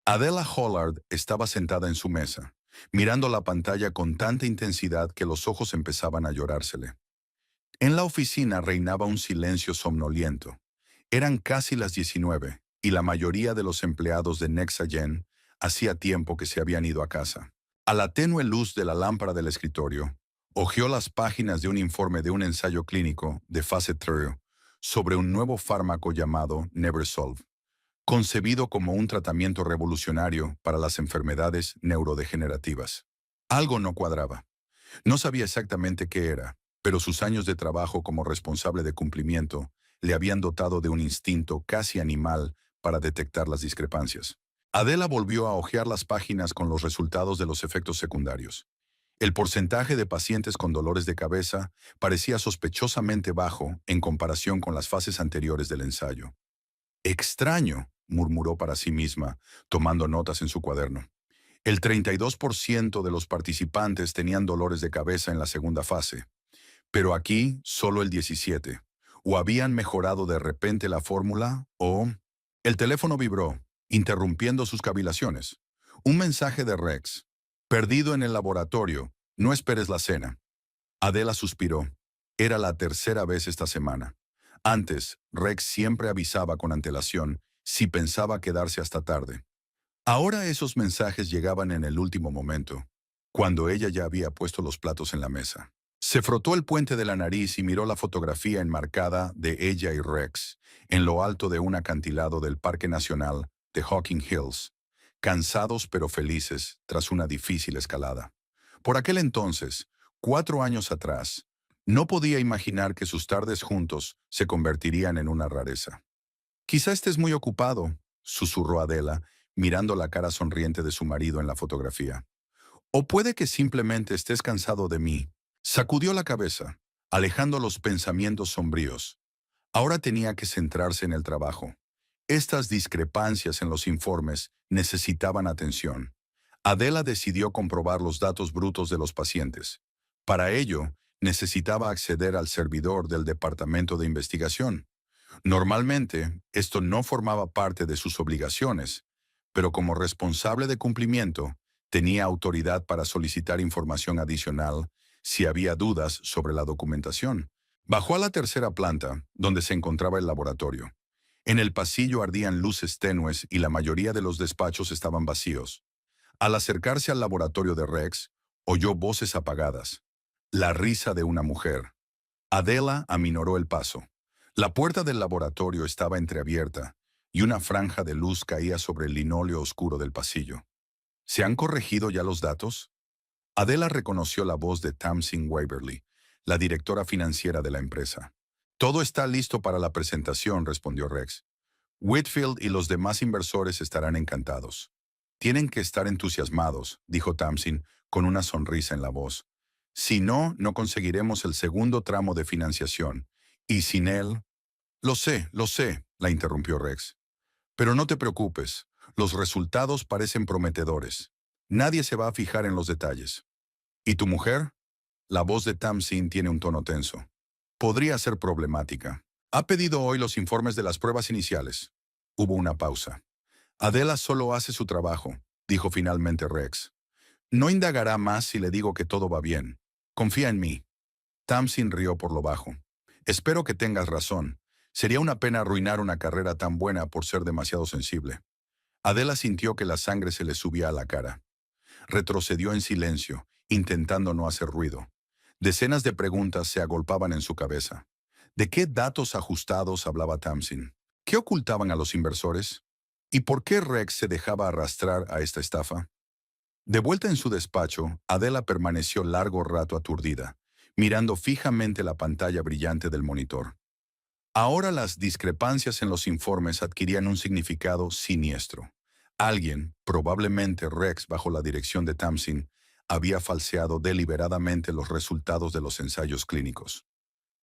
Adela Hollard estaba sentada en su mesa, mirando la pantalla con tanta intensidad que los ojos empezaban a llorársele. En la oficina reinaba un silencio somnoliento. Eran casi las 19 y la mayoría de los empleados de Nexagen hacía tiempo que se habían ido a casa. A la tenue luz de la lámpara del escritorio, hojeó las páginas de un informe de un ensayo clínico de fase 3 sobre un nuevo fármaco llamado Neversolve, concebido como un tratamiento revolucionario para las enfermedades neurodegenerativas. Algo no cuadraba. No sabía exactamente qué era, pero sus años de trabajo como responsable de cumplimiento le habían dotado de un instinto casi animal para detectar las discrepancias. Adela volvió a hojear las páginas con los resultados de los efectos secundarios. El porcentaje de pacientes con dolores de cabeza parecía sospechosamente bajo en comparación con las fases anteriores del ensayo. Extraño, murmuró para sí misma, tomando notas en su cuaderno. El 32% de los participantes tenían dolores de cabeza en la segunda fase, pero aquí solo el 17%. O habían mejorado de repente la fórmula, o... El teléfono vibró, interrumpiendo sus cavilaciones. Un mensaje de Rex. Perdido en el laboratorio. No esperes la cena. Adela suspiró. Era la tercera vez esta semana. Antes, Rex siempre avisaba con antelación si pensaba quedarse hasta tarde. Ahora esos mensajes llegaban en el último momento, cuando ella ya había puesto los platos en la mesa. Se frotó el puente de la nariz y miró la fotografía enmarcada de ella y Rex en lo alto de un acantilado del Parque Nacional de Hocking Hills, cansados pero felices tras una difícil escalada. Por aquel entonces, 4 años atrás, no podía imaginar que sus tardes juntos se convertirían en una rareza. Quizá estés muy ocupado, susurró Adela, mirando la cara sonriente de su marido en la fotografía. O puede que simplemente estés cansado de mí. Sacudió la cabeza, alejando los pensamientos sombríos. Ahora tenía que centrarse en el trabajo. Estas discrepancias en los informes necesitaban atención. Adela decidió comprobar los datos brutos de los pacientes. Para ello, necesitaba acceder al servidor del Departamento de Investigación. Normalmente, esto no formaba parte de sus obligaciones, pero como responsable de cumplimiento, tenía autoridad para solicitar información adicional si había dudas sobre la documentación. Bajó a la tercera planta, donde se encontraba el laboratorio. En el pasillo ardían luces tenues y la mayoría de los despachos estaban vacíos. Al acercarse al laboratorio de Rex, oyó voces apagadas. La risa de una mujer. Adela aminoró el paso. La puerta del laboratorio estaba entreabierta y una franja de luz caía sobre el linóleo oscuro del pasillo. ¿Se han corregido ya los datos? Adela reconoció la voz de Tamsin Waverly, la directora financiera de la empresa. Todo está listo para la presentación, respondió Rex. Whitfield y los demás inversores estarán encantados. Tienen que estar entusiasmados, dijo Tamsin, con una sonrisa en la voz. Si no, no conseguiremos el segundo tramo de financiación. Y sin él... lo sé, la interrumpió Rex. Pero no te preocupes, los resultados parecen prometedores. Nadie se va a fijar en los detalles. ¿Y tu mujer? La voz de Tamsin tiene un tono tenso. Podría ser problemática. Ha pedido hoy los informes de las pruebas iniciales. Hubo una pausa. Adela solo hace su trabajo, dijo finalmente Rex. No indagará más si le digo que todo va bien. Confía en mí. Tamsin rió por lo bajo. Espero que tengas razón. Sería una pena arruinar una carrera tan buena por ser demasiado sensible. Adela sintió que la sangre se le subía a la cara. Retrocedió en silencio, intentando no hacer ruido. Decenas de preguntas se agolpaban en su cabeza. ¿De qué datos ajustados hablaba Tamsin? ¿Qué ocultaban a los inversores? ¿Y por qué Rex se dejaba arrastrar a esta estafa? De vuelta en su despacho, Adela permaneció largo rato aturdida, mirando fijamente la pantalla brillante del monitor. Ahora las discrepancias en los informes adquirían un significado siniestro. Alguien, probablemente Rex bajo la dirección de Tamsin, había falseado deliberadamente los resultados de los ensayos clínicos.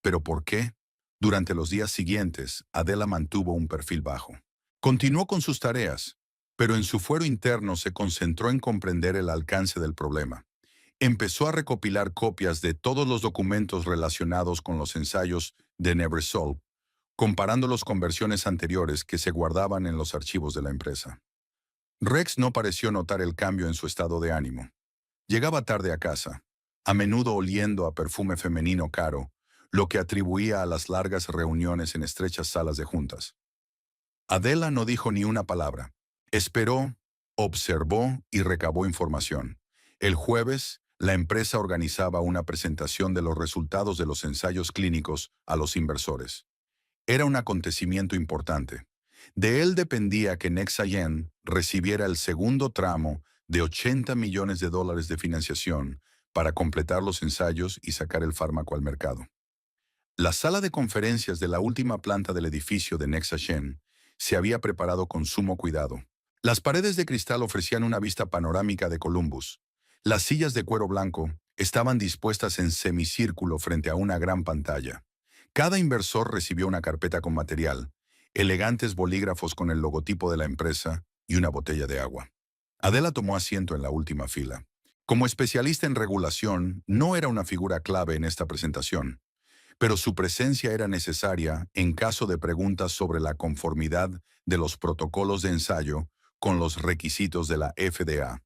¿Pero por qué? Durante los días siguientes, Adela mantuvo un perfil bajo. Continuó con sus tareas, pero en su fuero interno se concentró en comprender el alcance del problema. Empezó a recopilar copias de todos los documentos relacionados con los ensayos de Neversolve, comparándolos con versiones anteriores que se guardaban en los archivos de la empresa. Rex no pareció notar el cambio en su estado de ánimo. Llegaba tarde a casa, a menudo oliendo a perfume femenino caro, lo que atribuía a las largas reuniones en estrechas salas de juntas. Adela no dijo ni una palabra. Esperó, observó y recabó información. El jueves, la empresa organizaba una presentación de los resultados de los ensayos clínicos a los inversores. Era un acontecimiento importante. De él dependía que Nexayen recibiera el segundo tramo de 80 millones de dólares de financiación para completar los ensayos y sacar el fármaco al mercado. La sala de conferencias de la última planta del edificio de Nexayen se había preparado con sumo cuidado. Las paredes de cristal ofrecían una vista panorámica de Columbus. Las sillas de cuero blanco estaban dispuestas en semicírculo frente a una gran pantalla. Cada inversor recibió una carpeta con material, elegantes bolígrafos con el logotipo de la empresa y una botella de agua. Adela tomó asiento en la última fila. Como especialista en regulación, no era una figura clave en esta presentación, pero su presencia era necesaria en caso de preguntas sobre la conformidad de los protocolos de ensayo con los requisitos de la FDA.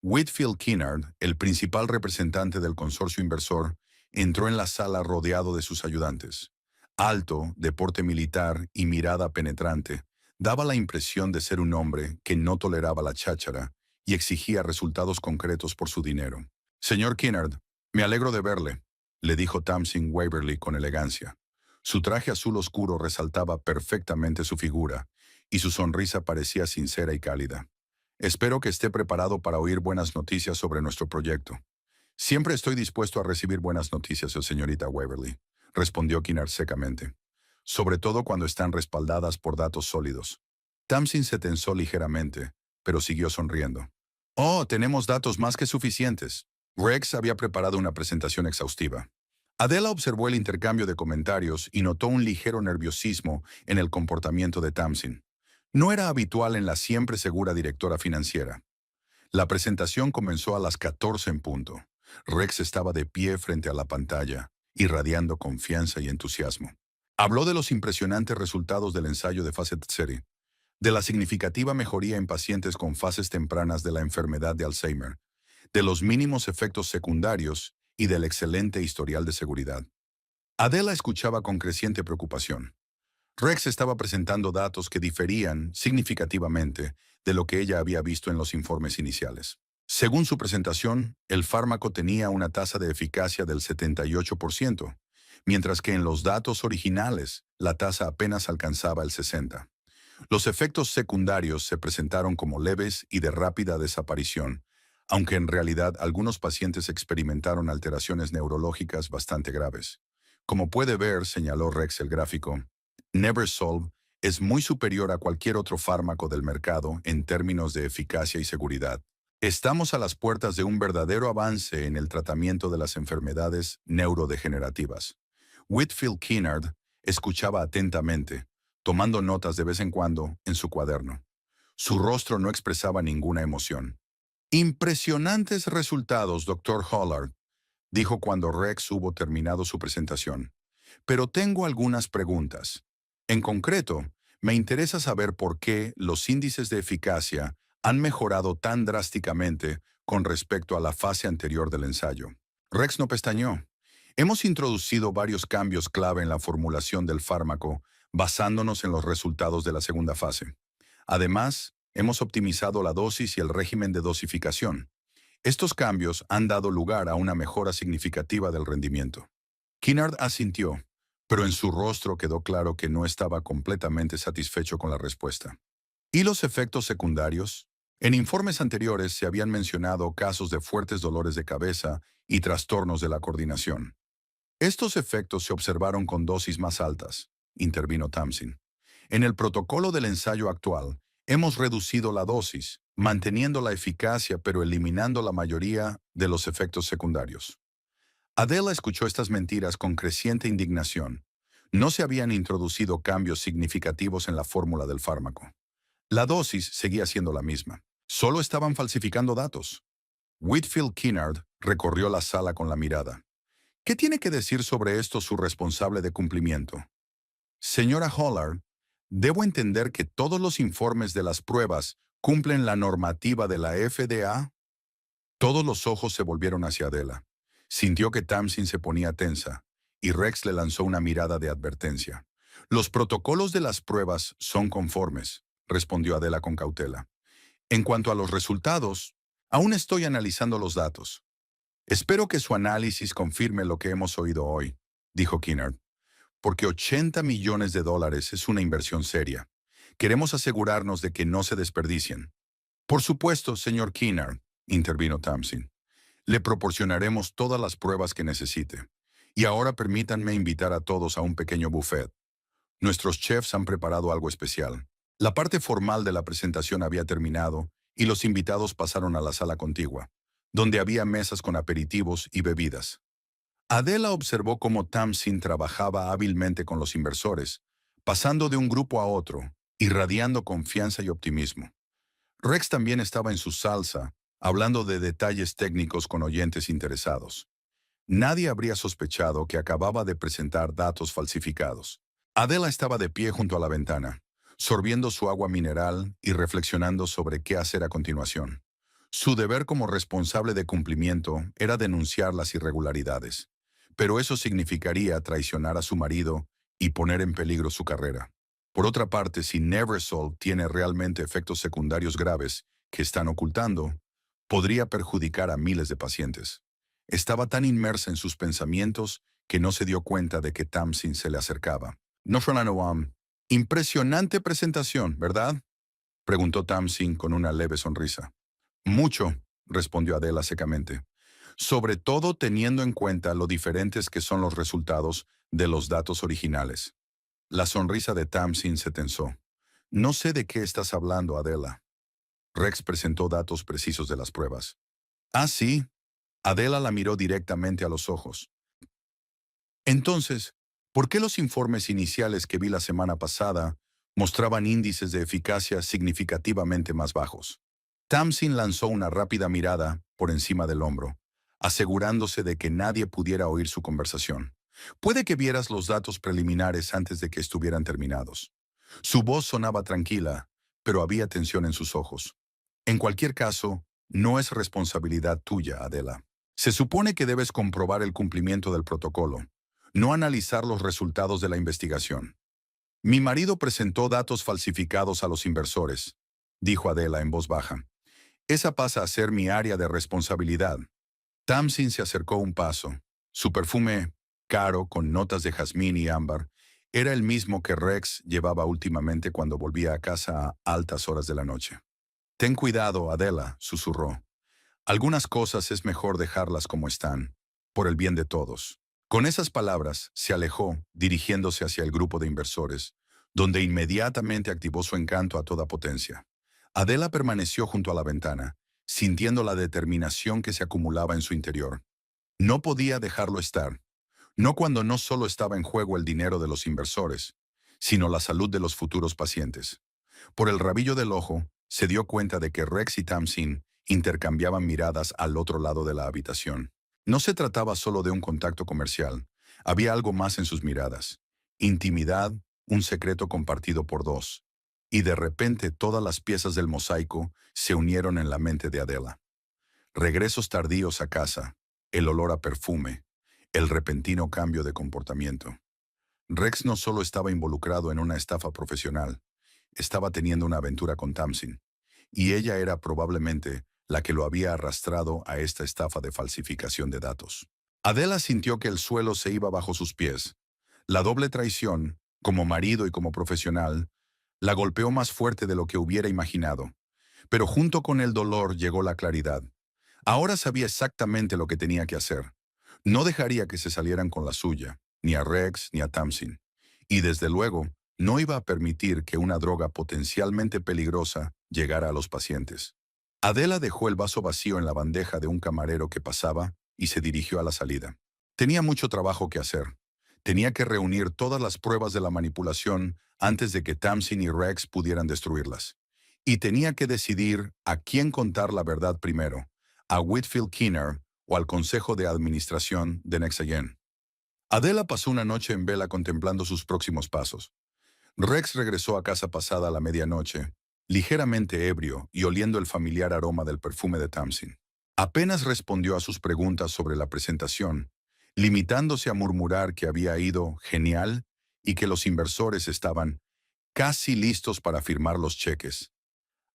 Whitfield Kinnard, el principal representante del consorcio inversor, entró en la sala rodeado de sus ayudantes. Alto, de porte militar y mirada penetrante, daba la impresión de ser un hombre que no toleraba la cháchara y exigía resultados concretos por su dinero. Señor Kinnard, me alegro de verle, le dijo Tamsin Waverly con elegancia. Su traje azul oscuro resaltaba perfectamente su figura, y su sonrisa parecía sincera y cálida. Espero que esté preparado para oír buenas noticias sobre nuestro proyecto. Siempre estoy dispuesto a recibir buenas noticias, señorita Waverly, respondió Kinnard secamente, sobre todo cuando están respaldadas por datos sólidos. Tamsin se tensó ligeramente, pero siguió sonriendo. Oh, tenemos datos más que suficientes. Rex había preparado una presentación exhaustiva. Adela observó el intercambio de comentarios y notó un ligero nerviosismo en el comportamiento de Tamsin. No era habitual en la siempre segura directora financiera. La presentación comenzó a las 14 en punto. Rex estaba de pie frente a la pantalla, irradiando confianza y entusiasmo. Habló de los impresionantes resultados del ensayo de fase serie, de la significativa mejoría en pacientes con fases tempranas de la enfermedad de Alzheimer, de los mínimos efectos secundarios y del excelente historial de seguridad. Adela escuchaba con creciente preocupación. Rex estaba presentando datos que diferían significativamente de lo que ella había visto en los informes iniciales. Según su presentación, el fármaco tenía una tasa de eficacia del 78%, mientras que en los datos originales la tasa apenas alcanzaba el 60%. Los efectos secundarios se presentaron como leves y de rápida desaparición, aunque en realidad algunos pacientes experimentaron alteraciones neurológicas bastante graves. Como puede ver, señaló Rex el gráfico, Neversolve es muy superior a cualquier otro fármaco del mercado en términos de eficacia y seguridad. Estamos a las puertas de un verdadero avance en el tratamiento de las enfermedades neurodegenerativas. Whitfield Kinnard escuchaba atentamente, tomando notas de vez en cuando en su cuaderno. Su rostro no expresaba ninguna emoción. Impresionantes resultados, Dr. Hollard, dijo cuando Rex hubo terminado su presentación. Pero tengo algunas preguntas. En concreto, me interesa saber por qué los índices de eficacia han mejorado tan drásticamente con respecto a la fase anterior del ensayo. Rex no pestañeó. Hemos introducido varios cambios clave en la formulación del fármaco basándonos en los resultados de la segunda fase. Además, hemos optimizado la dosis y el régimen de dosificación. Estos cambios han dado lugar a una mejora significativa del rendimiento. Kinnard asintió, pero en su rostro quedó claro que no estaba completamente satisfecho con la respuesta. ¿Y los efectos secundarios? En informes anteriores se habían mencionado casos de fuertes dolores de cabeza y trastornos de la coordinación. Estos efectos se observaron con dosis más altas, intervino Tamsin. En el protocolo del ensayo actual, hemos reducido la dosis, manteniendo la eficacia pero eliminando la mayoría de los efectos secundarios. Adela escuchó estas mentiras con creciente indignación. No se habían introducido cambios significativos en la fórmula del fármaco. La dosis seguía siendo la misma. Solo estaban falsificando datos. Whitfield Kinnard recorrió la sala con la mirada. ¿Qué tiene que decir sobre esto su responsable de cumplimiento? Señora Hollard, debo entender que todos los informes de las pruebas ¿Cumplen la normativa de la FDA? Todos los ojos se volvieron hacia Adela. Sintió que Tamsin se ponía tensa, y Rex le lanzó una mirada de advertencia. Los protocolos de las pruebas son conformes, respondió Adela con cautela. En cuanto a los resultados, aún estoy analizando los datos. Espero que su análisis confirme lo que hemos oído hoy, dijo Kinnard, porque $80 millones es una inversión seria. Queremos asegurarnos de que no se desperdicien. Por supuesto, señor Kinnard, intervino Tamsin. Le proporcionaremos todas las pruebas que necesite. Y ahora permítanme invitar a todos a un pequeño buffet. Nuestros chefs han preparado algo especial. La parte formal de la presentación había terminado y los invitados pasaron a la sala contigua, donde había mesas con aperitivos y bebidas. Adela observó cómo Tamsin trabajaba hábilmente con los inversores, pasando de un grupo a otro, irradiando confianza y optimismo. Rex también estaba en su salsa, hablando de detalles técnicos con oyentes interesados. Nadie habría sospechado que acababa de presentar datos falsificados. Adela estaba de pie junto a la ventana, sorbiendo su agua mineral y reflexionando sobre qué hacer a continuación. Su deber como responsable de cumplimiento era denunciar las irregularidades, pero eso significaría traicionar a su marido y poner en peligro su carrera. Por otra parte, si Neversol tiene realmente efectos secundarios graves que están ocultando, podría perjudicar a miles de pacientes. Estaba tan inmersa en sus pensamientos que no se dio cuenta de que Tamsin se le acercaba. No, Fernando, impresionante presentación, ¿verdad? Preguntó Tamsin con una leve sonrisa. Mucho, respondió Adela secamente. Sobre todo teniendo en cuenta lo diferentes que son los resultados de los datos originales. La sonrisa de Tamsin se tensó. No sé de qué estás hablando, Adela. Rex presentó datos precisos de las pruebas. Ah, sí. Adela la miró directamente a los ojos. Entonces, ¿por qué los informes iniciales que vi la semana pasada mostraban índices de eficacia significativamente más bajos? Tamsin lanzó una rápida mirada por encima del hombro, asegurándose de que nadie pudiera oír su conversación. Puede que vieras los datos preliminares antes de que estuvieran terminados. Su voz sonaba tranquila, pero había tensión en sus ojos. En cualquier caso, no es responsabilidad tuya, Adela. Se supone que debes comprobar el cumplimiento del protocolo, no analizar los resultados de la investigación. Mi marido presentó datos falsificados a los inversores, dijo Adela en voz baja. Esa pasa a ser mi área de responsabilidad. Tamsin se acercó un paso. Su perfume, caro, con notas de jazmín y ámbar, era el mismo que Rex llevaba últimamente cuando volvía a casa a altas horas de la noche. Ten cuidado, Adela, susurró. Algunas cosas es mejor dejarlas como están, por el bien de todos. Con esas palabras, se alejó, dirigiéndose hacia el grupo de inversores, donde inmediatamente activó su encanto a toda potencia. Adela permaneció junto a la ventana, sintiendo la determinación que se acumulaba en su interior. No podía dejarlo estar, no cuando no solo estaba en juego el dinero de los inversores, sino la salud de los futuros pacientes. Por el rabillo del ojo, se dio cuenta de que Rex y Tamsin intercambiaban miradas al otro lado de la habitación. No se trataba solo de un contacto comercial, había algo más en sus miradas. Intimidad, un secreto compartido por dos. Y de repente todas las piezas del mosaico se unieron en la mente de Adela. Regresos tardíos a casa, el olor a perfume, el repentino cambio de comportamiento. Rex no solo estaba involucrado en una estafa profesional, estaba teniendo una aventura con Tamsin, y ella era probablemente la que lo había arrastrado a esta estafa de falsificación de datos. Adela sintió que el suelo se iba bajo sus pies. La doble traición, como marido y como profesional, la golpeó más fuerte de lo que hubiera imaginado. Pero junto con el dolor llegó la claridad. Ahora sabía exactamente lo que tenía que hacer. No dejaría que se salieran con la suya, ni a Rex ni a Tamsin. Y desde luego, no iba a permitir que una droga potencialmente peligrosa llegara a los pacientes. Adela dejó el vaso vacío en la bandeja de un camarero que pasaba y se dirigió a la salida. Tenía mucho trabajo que hacer. Tenía que reunir todas las pruebas de la manipulación antes de que Tamsin y Rex pudieran destruirlas. Y tenía que decidir a quién contar la verdad primero, a Whitfield Kinnard o al Consejo de Administración de Nexagen. Adela pasó una noche en vela contemplando sus próximos pasos. Rex regresó a casa pasada la medianoche, ligeramente ebrio y oliendo el familiar aroma del perfume de Tamsin. Apenas respondió a sus preguntas sobre la presentación, limitándose a murmurar que había ido genial y que los inversores estaban casi listos para firmar los cheques.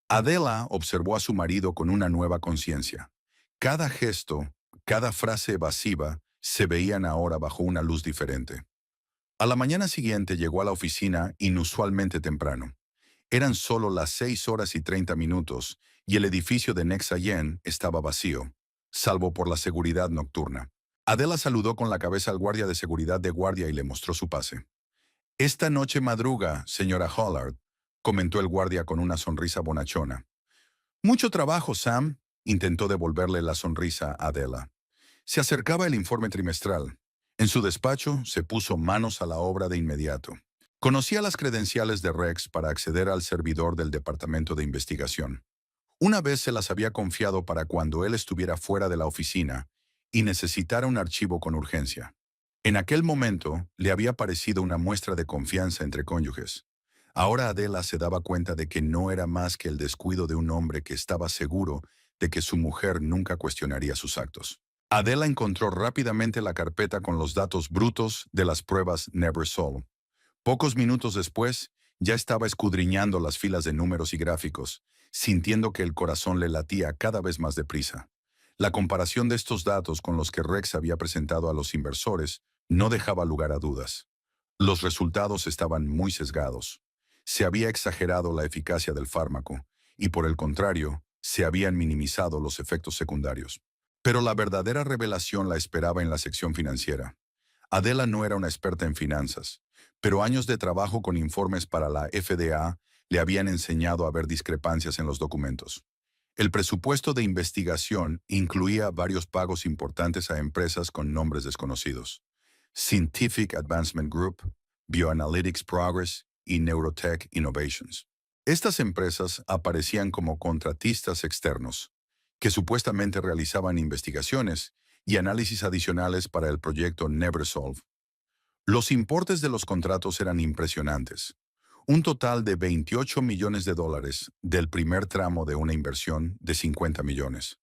Adela observó a su marido con una nueva conciencia. Cada gesto, cada frase evasiva, se veían ahora bajo una luz diferente. A la mañana siguiente llegó a la oficina inusualmente temprano. Eran solo las 6:30 y el edificio de Nexayen estaba vacío, salvo por la seguridad nocturna. Adela saludó con la cabeza al guardia de seguridad de guardia y le mostró su pase. «Esta noche madruga, señora Hollard», comentó el guardia con una sonrisa bonachona. «Mucho trabajo, Sam», intentó devolverle la sonrisa a Adela. Se acercaba el informe trimestral. En su despacho se puso manos a la obra de inmediato. Conocía las credenciales de Rex para acceder al servidor del Departamento de Investigación. Una vez se las había confiado para cuando él estuviera fuera de la oficina y necesitara un archivo con urgencia. En aquel momento le había parecido una muestra de confianza entre cónyuges. Ahora Adela se daba cuenta de que no era más que el descuido de un hombre que estaba seguro de que su mujer nunca cuestionaría sus actos. Adela encontró rápidamente la carpeta con los datos brutos de las pruebas Neversol. Pocos minutos después, ya estaba escudriñando las filas de números y gráficos, sintiendo que el corazón le latía cada vez más deprisa. La comparación de estos datos con los que Rex había presentado a los inversores no dejaba lugar a dudas. Los resultados estaban muy sesgados. Se había exagerado la eficacia del fármaco y, por el contrario, se habían minimizado los efectos secundarios. Pero la verdadera revelación la esperaba en la sección financiera. Adela no era una experta en finanzas, pero años de trabajo con informes para la FDA le habían enseñado a ver discrepancias en los documentos. El presupuesto de investigación incluía varios pagos importantes a empresas con nombres desconocidos: Scientific Advancement Group, Bioanalytics Progress y Neurotech Innovations. Estas empresas aparecían como contratistas externos, que supuestamente realizaban investigaciones y análisis adicionales para el proyecto Neversolve. Los importes de los contratos eran impresionantes. Un total de $28 millones del primer tramo de una inversión de 50 millones.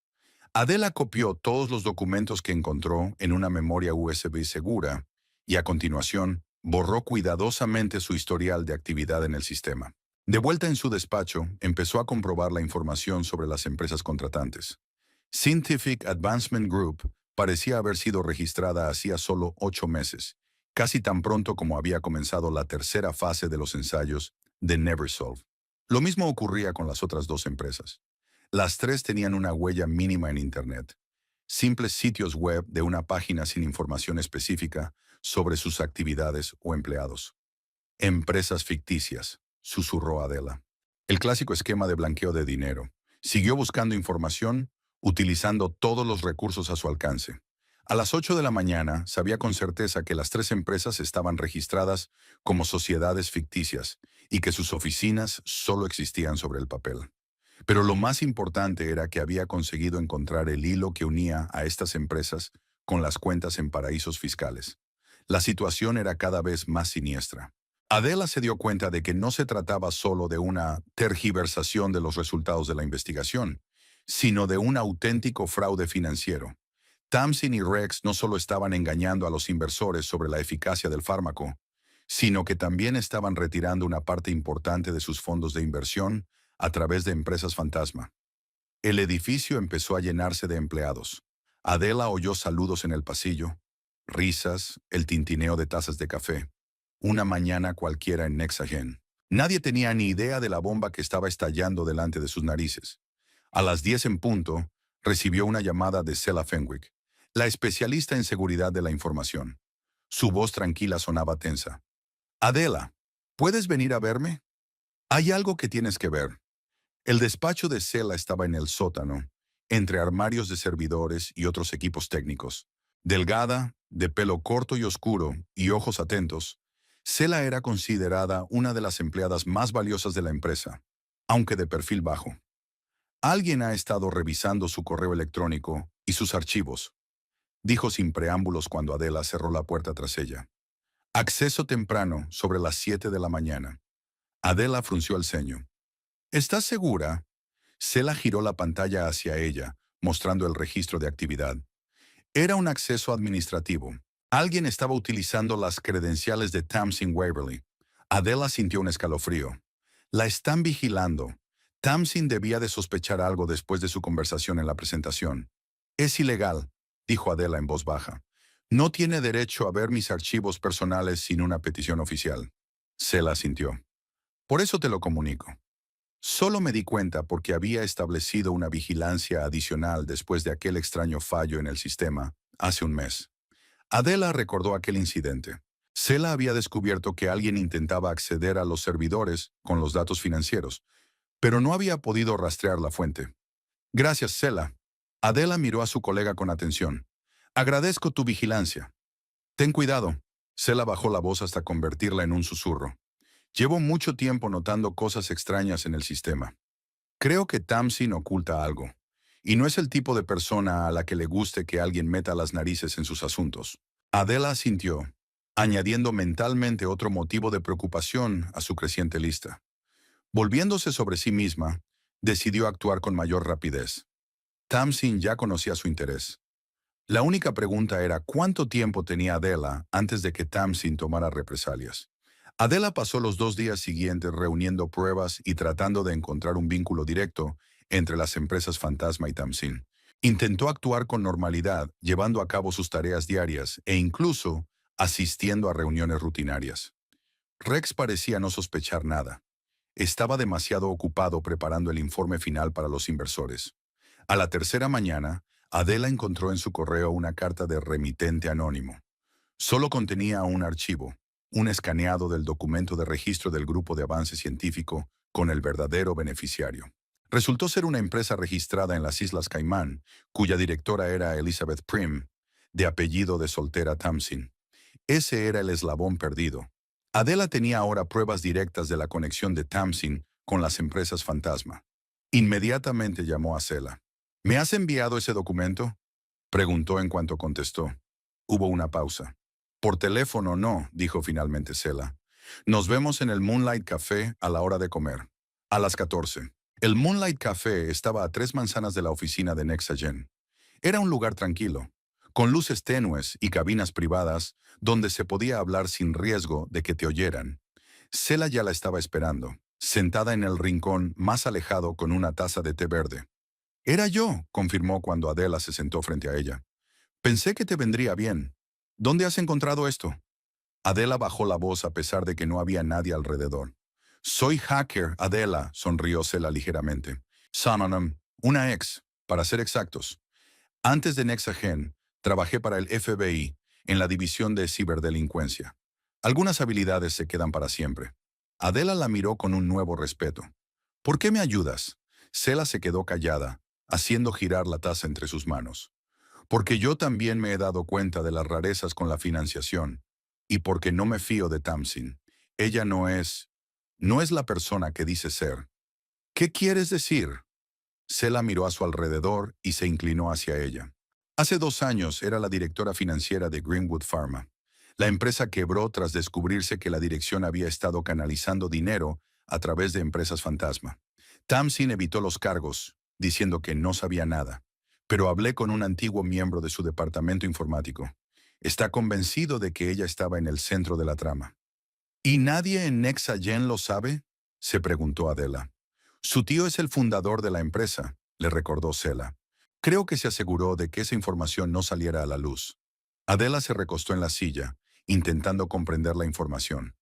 Adela copió todos los documentos que encontró en una memoria USB segura y a continuación borró cuidadosamente su historial de actividad en el sistema. De vuelta en su despacho, empezó a comprobar la información sobre las empresas contratantes. Scientific Advancement Group parecía haber sido registrada hacía solo 8 meses, casi tan pronto como había comenzado la tercera fase de los ensayos de Neversolve. Lo mismo ocurría con las otras dos empresas. Las tres tenían una huella mínima en Internet, simples sitios web de una página sin información específica sobre sus actividades o empleados. Empresas ficticias, susurró Adela. El clásico esquema de blanqueo de dinero. Siguió buscando información, utilizando todos los recursos a su alcance. A las 8 de la mañana sabía con certeza que las tres empresas estaban registradas como sociedades ficticias y que sus oficinas solo existían sobre el papel. Pero lo más importante era que había conseguido encontrar el hilo que unía a estas empresas con las cuentas en paraísos fiscales. La situación era cada vez más siniestra. Adela se dio cuenta de que no se trataba solo de una tergiversación de los resultados de la investigación, sino de un auténtico fraude financiero. Tamsin y Rex no solo estaban engañando a los inversores sobre la eficacia del fármaco, sino que también estaban retirando una parte importante de sus fondos de inversión a través de empresas fantasma. El edificio empezó a llenarse de empleados. Adela oyó saludos en el pasillo, risas, el tintineo de tazas de café. Una mañana cualquiera en Nexagen. Nadie tenía ni idea de la bomba que estaba estallando delante de sus narices. A las 10 en punto, recibió una llamada de Sela Fenwick, la especialista en seguridad de la información. Su voz tranquila sonaba tensa. «Adela, ¿puedes venir a verme? Hay algo que tienes que ver». El despacho de Sela estaba en el sótano, entre armarios de servidores y otros equipos técnicos. Delgada, de pelo corto y oscuro y ojos atentos, Sela era considerada una de las empleadas más valiosas de la empresa, aunque de perfil bajo. «Alguien ha estado revisando su correo electrónico y sus archivos», dijo sin preámbulos cuando Adela cerró la puerta tras ella. «Acceso temprano, sobre las 7 de la mañana». Adela frunció el ceño. ¿Estás segura? Sela giró la pantalla hacia ella, mostrando el registro de actividad. Era un acceso administrativo. Alguien estaba utilizando las credenciales de Tamsin Waverly. Adela sintió un escalofrío. La están vigilando. Tamsin debía de sospechar algo después de su conversación en la presentación. Es ilegal, dijo Adela en voz baja. No tiene derecho a ver mis archivos personales sin una petición oficial. Sela asintió. Por eso te lo comunico. Solo me di cuenta porque había establecido una vigilancia adicional después de aquel extraño fallo en el sistema, hace un mes. Adela recordó aquel incidente. Sela había descubierto que alguien intentaba acceder a los servidores con los datos financieros, pero no había podido rastrear la fuente. Gracias, Sela. Adela miró a su colega con atención. Agradezco tu vigilancia. Ten cuidado. Sela bajó la voz hasta convertirla en un susurro. Llevo mucho tiempo notando cosas extrañas en el sistema. Creo que Tamsin oculta algo, y no es el tipo de persona a la que le guste que alguien meta las narices en sus asuntos. Adela asintió, añadiendo mentalmente otro motivo de preocupación a su creciente lista. Volviéndose sobre sí misma, decidió actuar con mayor rapidez. Tamsin ya conocía su interés. La única pregunta era cuánto tiempo tenía Adela antes de que Tamsin tomara represalias. Adela pasó los 2 días siguientes reuniendo pruebas y tratando de encontrar un vínculo directo entre las empresas Fantasma y Tamsin. Intentó actuar con normalidad, llevando a cabo sus tareas diarias e incluso asistiendo a reuniones rutinarias. Rex parecía no sospechar nada. Estaba demasiado ocupado preparando el informe final para los inversores. A la tercera mañana, Adela encontró en su correo una carta de remitente anónimo. Solo contenía un archivo, un escaneado del documento de registro del Grupo de Avance Científico con el verdadero beneficiario. Resultó ser una empresa registrada en las Islas Caimán, cuya directora era Elizabeth Prim, de apellido de soltera Tamsin. Ese era el eslabón perdido. Adela tenía ahora pruebas directas de la conexión de Tamsin con las empresas fantasma. Inmediatamente llamó a Sela. ¿Me has enviado ese documento?, preguntó en cuanto contestó. Hubo una pausa. Por teléfono no, dijo finalmente Sela. Nos vemos en el Moonlight Café a la hora de comer. A las 14. El Moonlight Café estaba a 3 manzanas de la oficina de Nexagen. Era un lugar tranquilo, con luces tenues y cabinas privadas donde se podía hablar sin riesgo de que te oyeran. Sela ya la estaba esperando, sentada en el rincón más alejado con una taza de té verde. Era yo, confirmó cuando Adela se sentó frente a ella. Pensé que te vendría bien. ¿Dónde has encontrado esto? Adela bajó la voz a pesar de que no había nadie alrededor. Soy hacker, Adela, sonrió Sela ligeramente. Synonym, una ex, para ser exactos. Antes de Nexagen, trabajé para el FBI, en la división de ciberdelincuencia. Algunas habilidades se quedan para siempre. Adela la miró con un nuevo respeto. ¿Por qué me ayudas? Sela se quedó callada, haciendo girar la taza entre sus manos. Porque yo también me he dado cuenta de las rarezas con la financiación, y porque no me fío de Tamsin. Ella no es la persona que dice ser. ¿Qué quieres decir? Sela miró a su alrededor y se inclinó hacia ella. Hace 2 años era la directora financiera de Greenwood Pharma. La empresa quebró tras descubrirse que la dirección había estado canalizando dinero a través de empresas fantasma. Tamsin evitó los cargos, diciendo que no sabía nada. Pero hablé con un antiguo miembro de su departamento informático. Está convencido de que ella estaba en el centro de la trama. ¿Y nadie en Nexagen lo sabe?, se preguntó Adela. Su tío es el fundador de la empresa, le recordó Sela. Creo que se aseguró de que esa información no saliera a la luz. Adela se recostó en la silla, intentando comprender la información.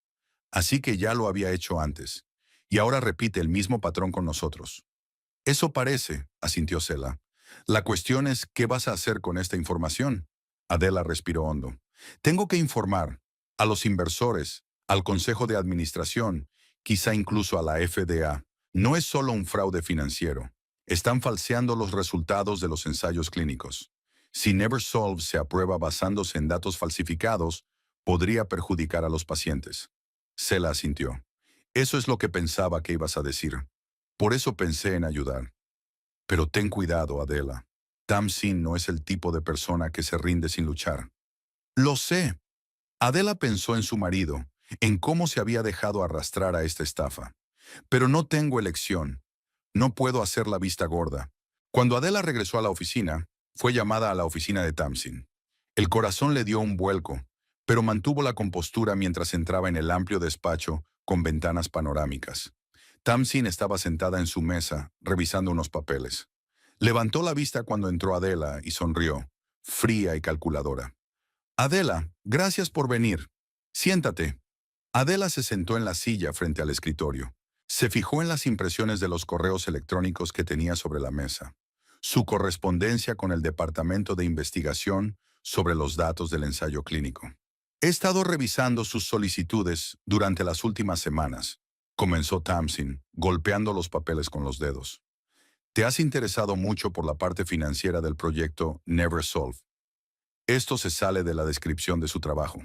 Así que ya lo había hecho antes, y ahora repite el mismo patrón con nosotros. Eso parece, asintió Sela. La cuestión es, ¿qué vas a hacer con esta información? Adela respiró hondo. Tengo que informar a los inversores, al Consejo de Administración, quizá incluso a la FDA. No es solo un fraude financiero. Están falseando los resultados de los ensayos clínicos. Si NeverSolve se aprueba basándose en datos falsificados, podría perjudicar a los pacientes. Sela asintió. Eso es lo que pensaba que ibas a decir. Por eso pensé en ayudar. Pero ten cuidado, Adela. Tamsin no es el tipo de persona que se rinde sin luchar. Lo sé. Adela pensó en su marido, en cómo se había dejado arrastrar a esta estafa. Pero no tengo elección. No puedo hacer la vista gorda. Cuando Adela regresó a la oficina, fue llamada a la oficina de Tamsin. El corazón le dio un vuelco, pero mantuvo la compostura mientras entraba en el amplio despacho con ventanas panorámicas. Tamsin estaba sentada en su mesa, revisando unos papeles. Levantó la vista cuando entró Adela y sonrió, fría y calculadora. Adela, gracias por venir. Siéntate. Adela se sentó en la silla frente al escritorio. Se fijó en las impresiones de los correos electrónicos que tenía sobre la mesa, su correspondencia con el Departamento de Investigación sobre los datos del ensayo clínico. He estado revisando sus solicitudes durante las últimas semanas, comenzó Tamsin, golpeando los papeles con los dedos. Te has interesado mucho por la parte financiera del proyecto NeverSolve. Esto se sale de la descripción de su trabajo.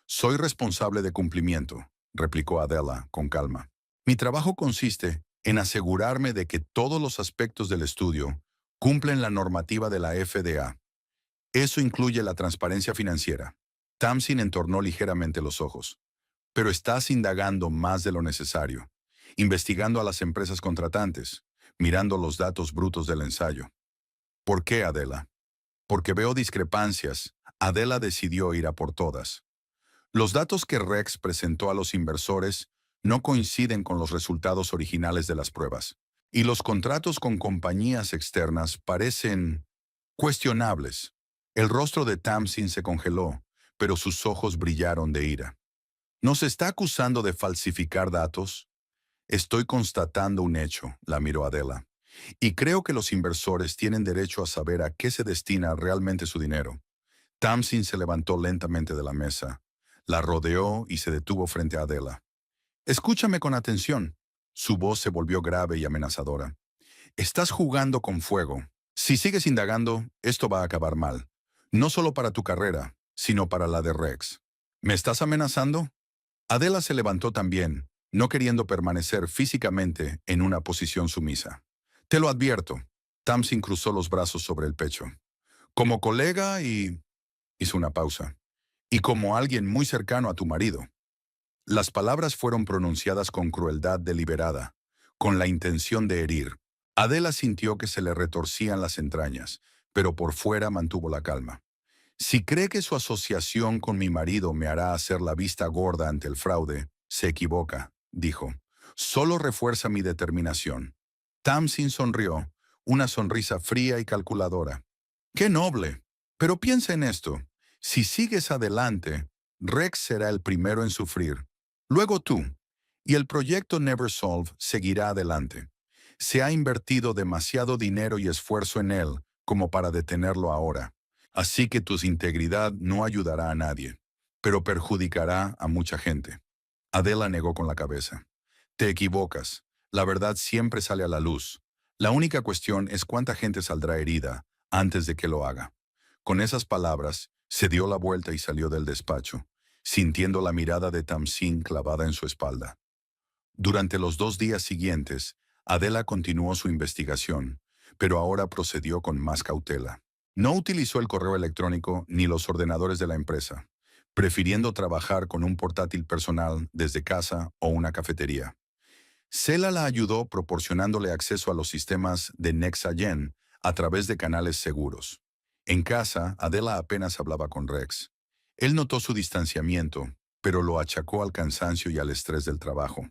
Soy responsable de cumplimiento, replicó Adela con calma. Mi trabajo consiste en asegurarme de que todos los aspectos del estudio cumplen la normativa de la FDA. Eso incluye la transparencia financiera. Tamsin entornó ligeramente los ojos. Pero estás indagando más de lo necesario, investigando a las empresas contratantes, mirando los datos brutos del ensayo. ¿Por qué, Adela? Porque veo discrepancias. Adela decidió ir a por todas. Los datos que Rex presentó a los inversores no coinciden con los resultados originales de las pruebas, y los contratos con compañías externas parecen cuestionables. El rostro de Tamsin se congeló, pero sus ojos brillaron de ira. ¿Nos está acusando de falsificar datos? Estoy constatando un hecho, la miró Adela. Y creo que los inversores tienen derecho a saber a qué se destina realmente su dinero. Tamsin se levantó lentamente de la mesa, la rodeó y se detuvo frente a Adela. Escúchame con atención. Su voz se volvió grave y amenazadora. Estás jugando con fuego. Si sigues indagando, esto va a acabar mal. No solo para tu carrera, sino para la de Rex. ¿Me estás amenazando? Adela se levantó también, no queriendo permanecer físicamente en una posición sumisa. Te lo advierto. Tamsin cruzó los brazos sobre el pecho. Como colega y... hizo una pausa. Y como alguien muy cercano a tu marido. Las palabras fueron pronunciadas con crueldad deliberada, con la intención de herir. Adela sintió que se le retorcían las entrañas, pero por fuera mantuvo la calma. Si cree que su asociación con mi marido me hará hacer la vista gorda ante el fraude, se equivoca, dijo. Solo refuerza mi determinación. Tamsin sonrió, una sonrisa fría y calculadora. ¡Qué noble! Pero piensa en esto. Si sigues adelante, Rex será el primero en sufrir. Luego tú. Y el proyecto NeverSolve seguirá adelante. Se ha invertido demasiado dinero y esfuerzo en él como para detenerlo ahora. Así que tu integridad no ayudará a nadie, pero perjudicará a mucha gente. Adela negó con la cabeza. Te equivocas. La verdad siempre sale a la luz. La única cuestión es cuánta gente saldrá herida antes de que lo haga. Con esas palabras, se dio la vuelta y salió del despacho, sintiendo la mirada de Tamsin clavada en su espalda. Durante los 2 días siguientes, Adela continuó su investigación, pero ahora procedió con más cautela. No utilizó el correo electrónico ni los ordenadores de la empresa, prefiriendo trabajar con un portátil personal desde casa o una cafetería. Cela la ayudó proporcionándole acceso a los sistemas de Nexagen a través de canales seguros. En casa, Adela apenas hablaba con Rex. Él notó su distanciamiento, pero lo achacó al cansancio y al estrés del trabajo.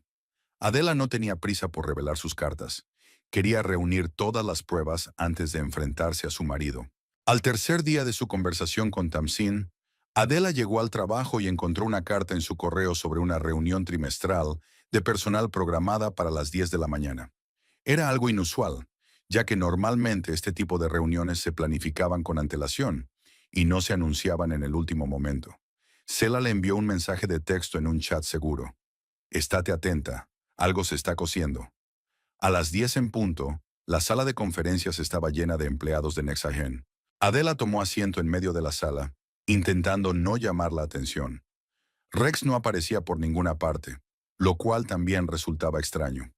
Adela no tenía prisa por revelar sus cartas. Quería reunir todas las pruebas antes de enfrentarse a su marido. Al tercer día de su conversación con Tamsin, Adela llegó al trabajo y encontró una carta en su correo sobre una reunión trimestral de personal programada para las 10 de la mañana. Era algo inusual, ya que normalmente este tipo de reuniones se planificaban con antelación y no se anunciaban en el último momento. Cela le envió un mensaje de texto en un chat seguro. Estate atenta, algo se está cociendo. A las 10 en punto, la sala de conferencias estaba llena de empleados de Nexagen. Adela tomó asiento en medio de la sala, intentando no llamar la atención. Rex no aparecía por ninguna parte, lo cual también resultaba extraño.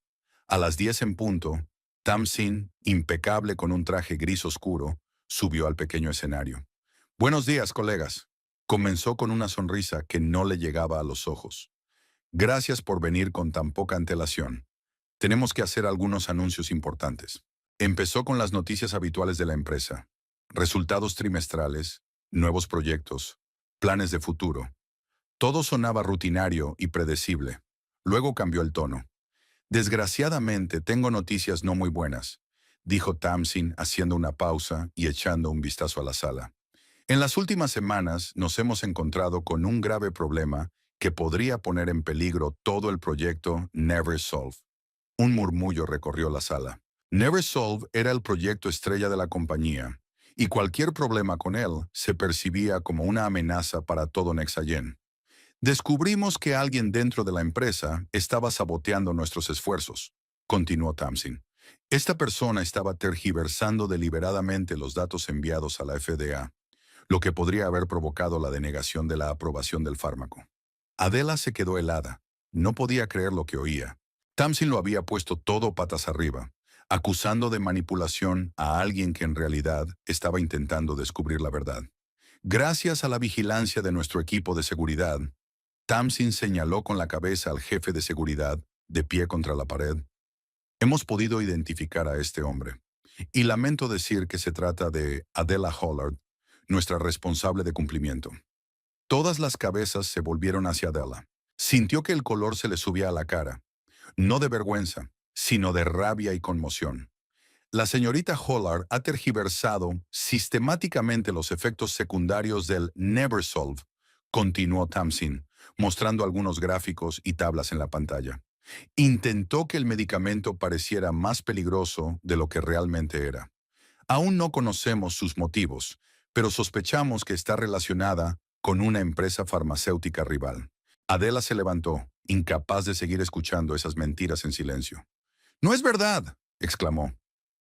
A las 10 en punto, Tamsin, impecable con un traje gris oscuro, subió al pequeño escenario. «Buenos días, colegas», comenzó con una sonrisa que no le llegaba a los ojos. «Gracias por venir con tan poca antelación. Tenemos que hacer algunos anuncios importantes. Empezó con las noticias habituales de la empresa. Resultados trimestrales, nuevos proyectos, planes de futuro. Todo sonaba rutinario y predecible. Luego cambió el tono. Desgraciadamente, tengo noticias no muy buenas, dijo Tamsin haciendo una pausa y echando un vistazo a la sala. En las últimas semanas nos hemos encontrado con un grave problema que podría poner en peligro todo el proyecto NeverSolve. Un murmullo recorrió la sala. NeverSolve era el proyecto estrella de la compañía, y cualquier problema con él se percibía como una amenaza para todo Nexagen. Descubrimos que alguien dentro de la empresa estaba saboteando nuestros esfuerzos, continuó Tamsin. Esta persona estaba tergiversando deliberadamente los datos enviados a la FDA, lo que podría haber provocado la denegación de la aprobación del fármaco. Adela se quedó helada. No podía creer lo que oía. Tamsin lo había puesto todo patas arriba, acusando de manipulación a alguien que en realidad estaba intentando descubrir la verdad. Gracias a la vigilancia de nuestro equipo de seguridad, Tamsin señaló con la cabeza al jefe de seguridad, de pie contra la pared. Hemos podido identificar a este hombre. Y lamento decir que se trata de Adela Hollard, nuestra responsable de cumplimiento. Todas las cabezas se volvieron hacia Adela. Sintió que el color se le subía a la cara, no de vergüenza, sino de rabia y conmoción. La señorita Hollard ha tergiversado sistemáticamente los efectos secundarios del NeverSolve, continuó Tamsin, mostrando algunos gráficos y tablas en la pantalla. Intentó que el medicamento pareciera más peligroso de lo que realmente era. Aún no conocemos sus motivos, pero sospechamos que está relacionada con una empresa farmacéutica rival. Adela se levantó, incapaz de seguir escuchando esas mentiras en silencio. «No es verdad», exclamó.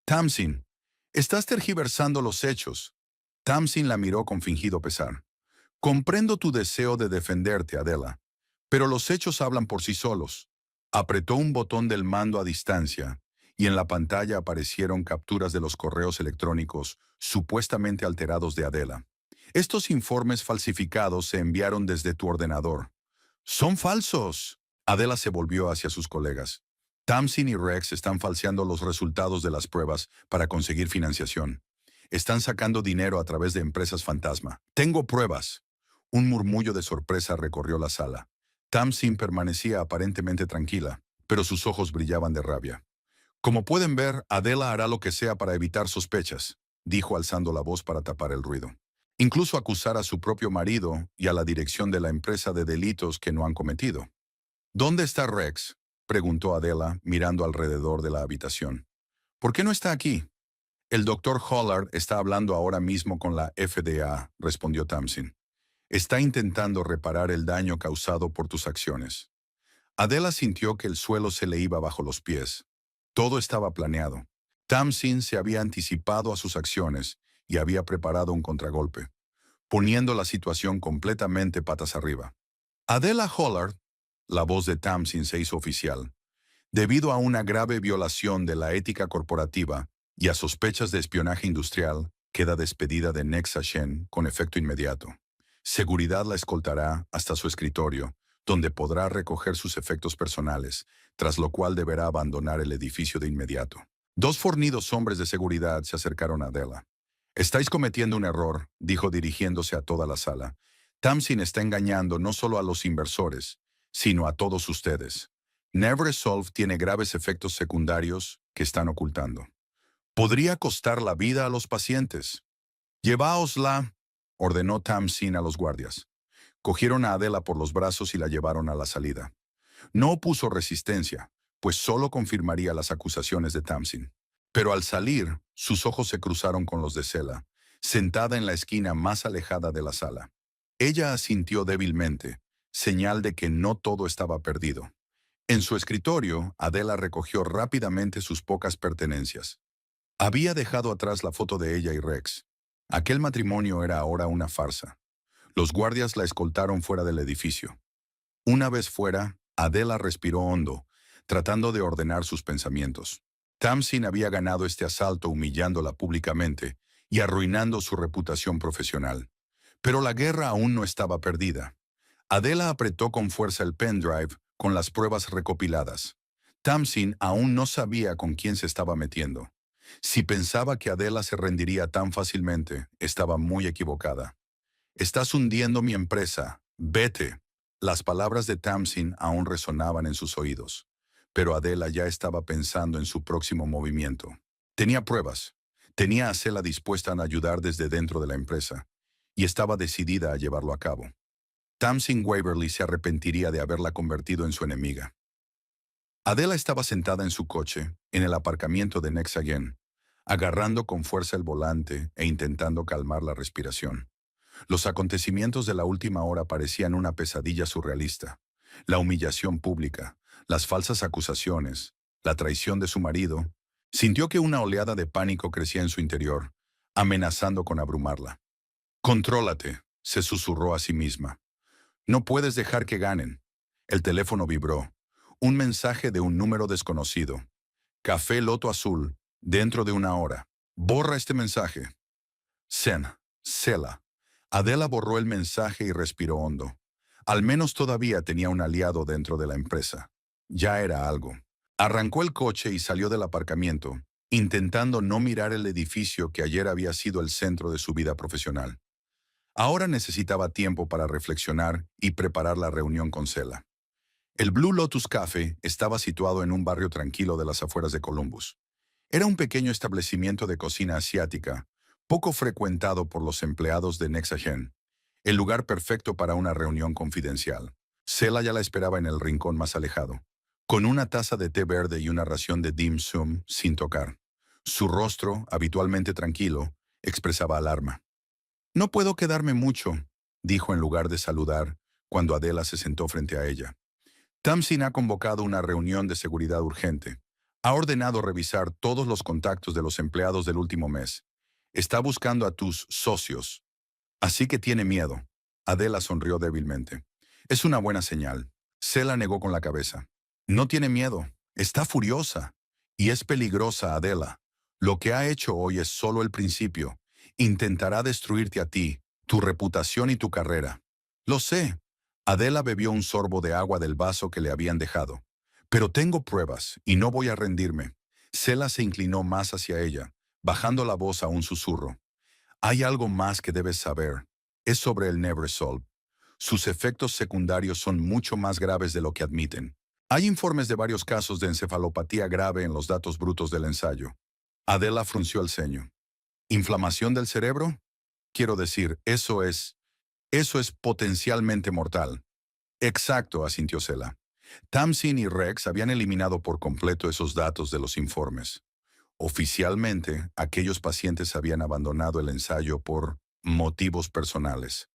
«Tamsin, estás tergiversando los hechos». Tamsin la miró con fingido pesar. «Comprendo tu deseo de defenderte, Adela, pero los hechos hablan por sí solos». Apretó un botón del mando a distancia y en la pantalla aparecieron capturas de los correos electrónicos supuestamente alterados de Adela. «Estos informes falsificados se enviaron desde tu ordenador». «¡Son falsos!». Adela se volvió hacia sus colegas. «Tamsin y Rex están falseando los resultados de las pruebas para conseguir financiación. Están sacando dinero a través de empresas fantasma. Tengo pruebas». Un murmullo de sorpresa recorrió la sala. Tamsin permanecía aparentemente tranquila, pero sus ojos brillaban de rabia. «Como pueden ver, Adela hará lo que sea para evitar sospechas», dijo alzando la voz para tapar el ruido. «Incluso acusar a su propio marido y a la dirección de la empresa de delitos que no han cometido». «¿Dónde está Rex?», preguntó Adela, mirando alrededor de la habitación. «¿Por qué no está aquí?». «El doctor Hollard está hablando ahora mismo con la FDA», respondió Tamsin. «Está intentando reparar el daño causado por tus acciones». Adela sintió que el suelo se le iba bajo los pies. Todo estaba planeado. Tamsin se había anticipado a sus acciones y había preparado un contragolpe, poniendo la situación completamente patas arriba. «Adela Hollard», la voz de Tamsin se hizo oficial, «debido a una grave violación de la ética corporativa y a sospechas de espionaje industrial, queda despedida de Nexagen con efecto inmediato. Seguridad la escoltará hasta su escritorio, donde podrá recoger sus efectos personales, tras lo cual deberá abandonar el edificio de inmediato». Dos fornidos hombres de seguridad se acercaron a Adela. «Estáis cometiendo un error», dijo dirigiéndose a toda la sala. «Tamsin está engañando no solo a los inversores, sino a todos ustedes. NeverSolve tiene graves efectos secundarios que están ocultando. Podría costar la vida a los pacientes». «Lleváosla», ordenó Tamsin a los guardias. Cogieron a Adela por los brazos y la llevaron a la salida. No opuso resistencia, pues solo confirmaría las acusaciones de Tamsin. Pero al salir, sus ojos se cruzaron con los de Sela, sentada en la esquina más alejada de la sala. Ella asintió débilmente, señal de que no todo estaba perdido. En su escritorio, Adela recogió rápidamente sus pocas pertenencias. Había dejado atrás la foto de ella y Rex. Aquel matrimonio era ahora una farsa. Los guardias la escoltaron fuera del edificio. Una vez fuera, Adela respiró hondo, tratando de ordenar sus pensamientos. Tamsin había ganado este asalto humillándola públicamente y arruinando su reputación profesional. Pero la guerra aún no estaba perdida. Adela apretó con fuerza el pendrive con las pruebas recopiladas. Tamsin aún no sabía con quién se estaba metiendo. Si pensaba que Adela se rendiría tan fácilmente, estaba muy equivocada. «Estás hundiendo mi empresa. Vete». Las palabras de Tamsin aún resonaban en sus oídos, pero Adela ya estaba pensando en su próximo movimiento. Tenía pruebas. Tenía a Cela dispuesta a ayudar desde dentro de la empresa, y estaba decidida a llevarlo a cabo. Tamsin Waverly se arrepentiría de haberla convertido en su enemiga. Adela estaba sentada en su coche, en el aparcamiento de Next Again, agarrando con fuerza el volante e intentando calmar la respiración. Los acontecimientos de la última hora parecían una pesadilla surrealista. La humillación pública, las falsas acusaciones, la traición de su marido. Sintió que una oleada de pánico crecía en su interior, amenazando con abrumarla. «Contrólate», se susurró a sí misma. «No puedes dejar que ganen». El teléfono vibró. Un mensaje de un número desconocido. «Café Loto Azul, dentro de una hora. Borra este mensaje». Cela. Adela borró el mensaje y respiró hondo. Al menos todavía tenía un aliado dentro de la empresa. Ya era algo. Arrancó el coche y salió del aparcamiento, intentando no mirar el edificio que ayer había sido el centro de su vida profesional. Ahora necesitaba tiempo para reflexionar y preparar la reunión con Cela. El Blue Lotus Café estaba situado en un barrio tranquilo de las afueras de Columbus. Era un pequeño establecimiento de cocina asiática, poco frecuentado por los empleados de Nexagen, el lugar perfecto para una reunión confidencial. Cela ya la esperaba en el rincón más alejado, con una taza de té verde y una ración de dim sum sin tocar. Su rostro, habitualmente tranquilo, expresaba alarma. «No puedo quedarme mucho», dijo en lugar de saludar, cuando Adela se sentó frente a ella. «Tamsin ha convocado una reunión de seguridad urgente. Ha ordenado revisar todos los contactos de los empleados del último mes. Está buscando a tus socios. Así que tiene miedo». Adela sonrió débilmente. «Es una buena señal». Cela negó con la cabeza. «No tiene miedo. Está furiosa. Y es peligrosa, Adela. Lo que ha hecho hoy es solo el principio. Intentará destruirte a ti, tu reputación y tu carrera». «Lo sé». Adela bebió un sorbo de agua del vaso que le habían dejado. «Pero tengo pruebas, y no voy a rendirme». Cela se inclinó más hacia ella, bajando la voz a un susurro. «Hay algo más que debes saber. Es sobre el Neversolve. Sus efectos secundarios son mucho más graves de lo que admiten. Hay informes de varios casos de encefalopatía grave en los datos brutos del ensayo». Adela frunció el ceño. «¿Inflamación del cerebro? Quiero decir, eso es potencialmente mortal». «Exacto», asintió Cela. Tamsin y Rex habían eliminado por completo esos datos de los informes. Oficialmente, aquellos pacientes habían abandonado el ensayo por motivos personales.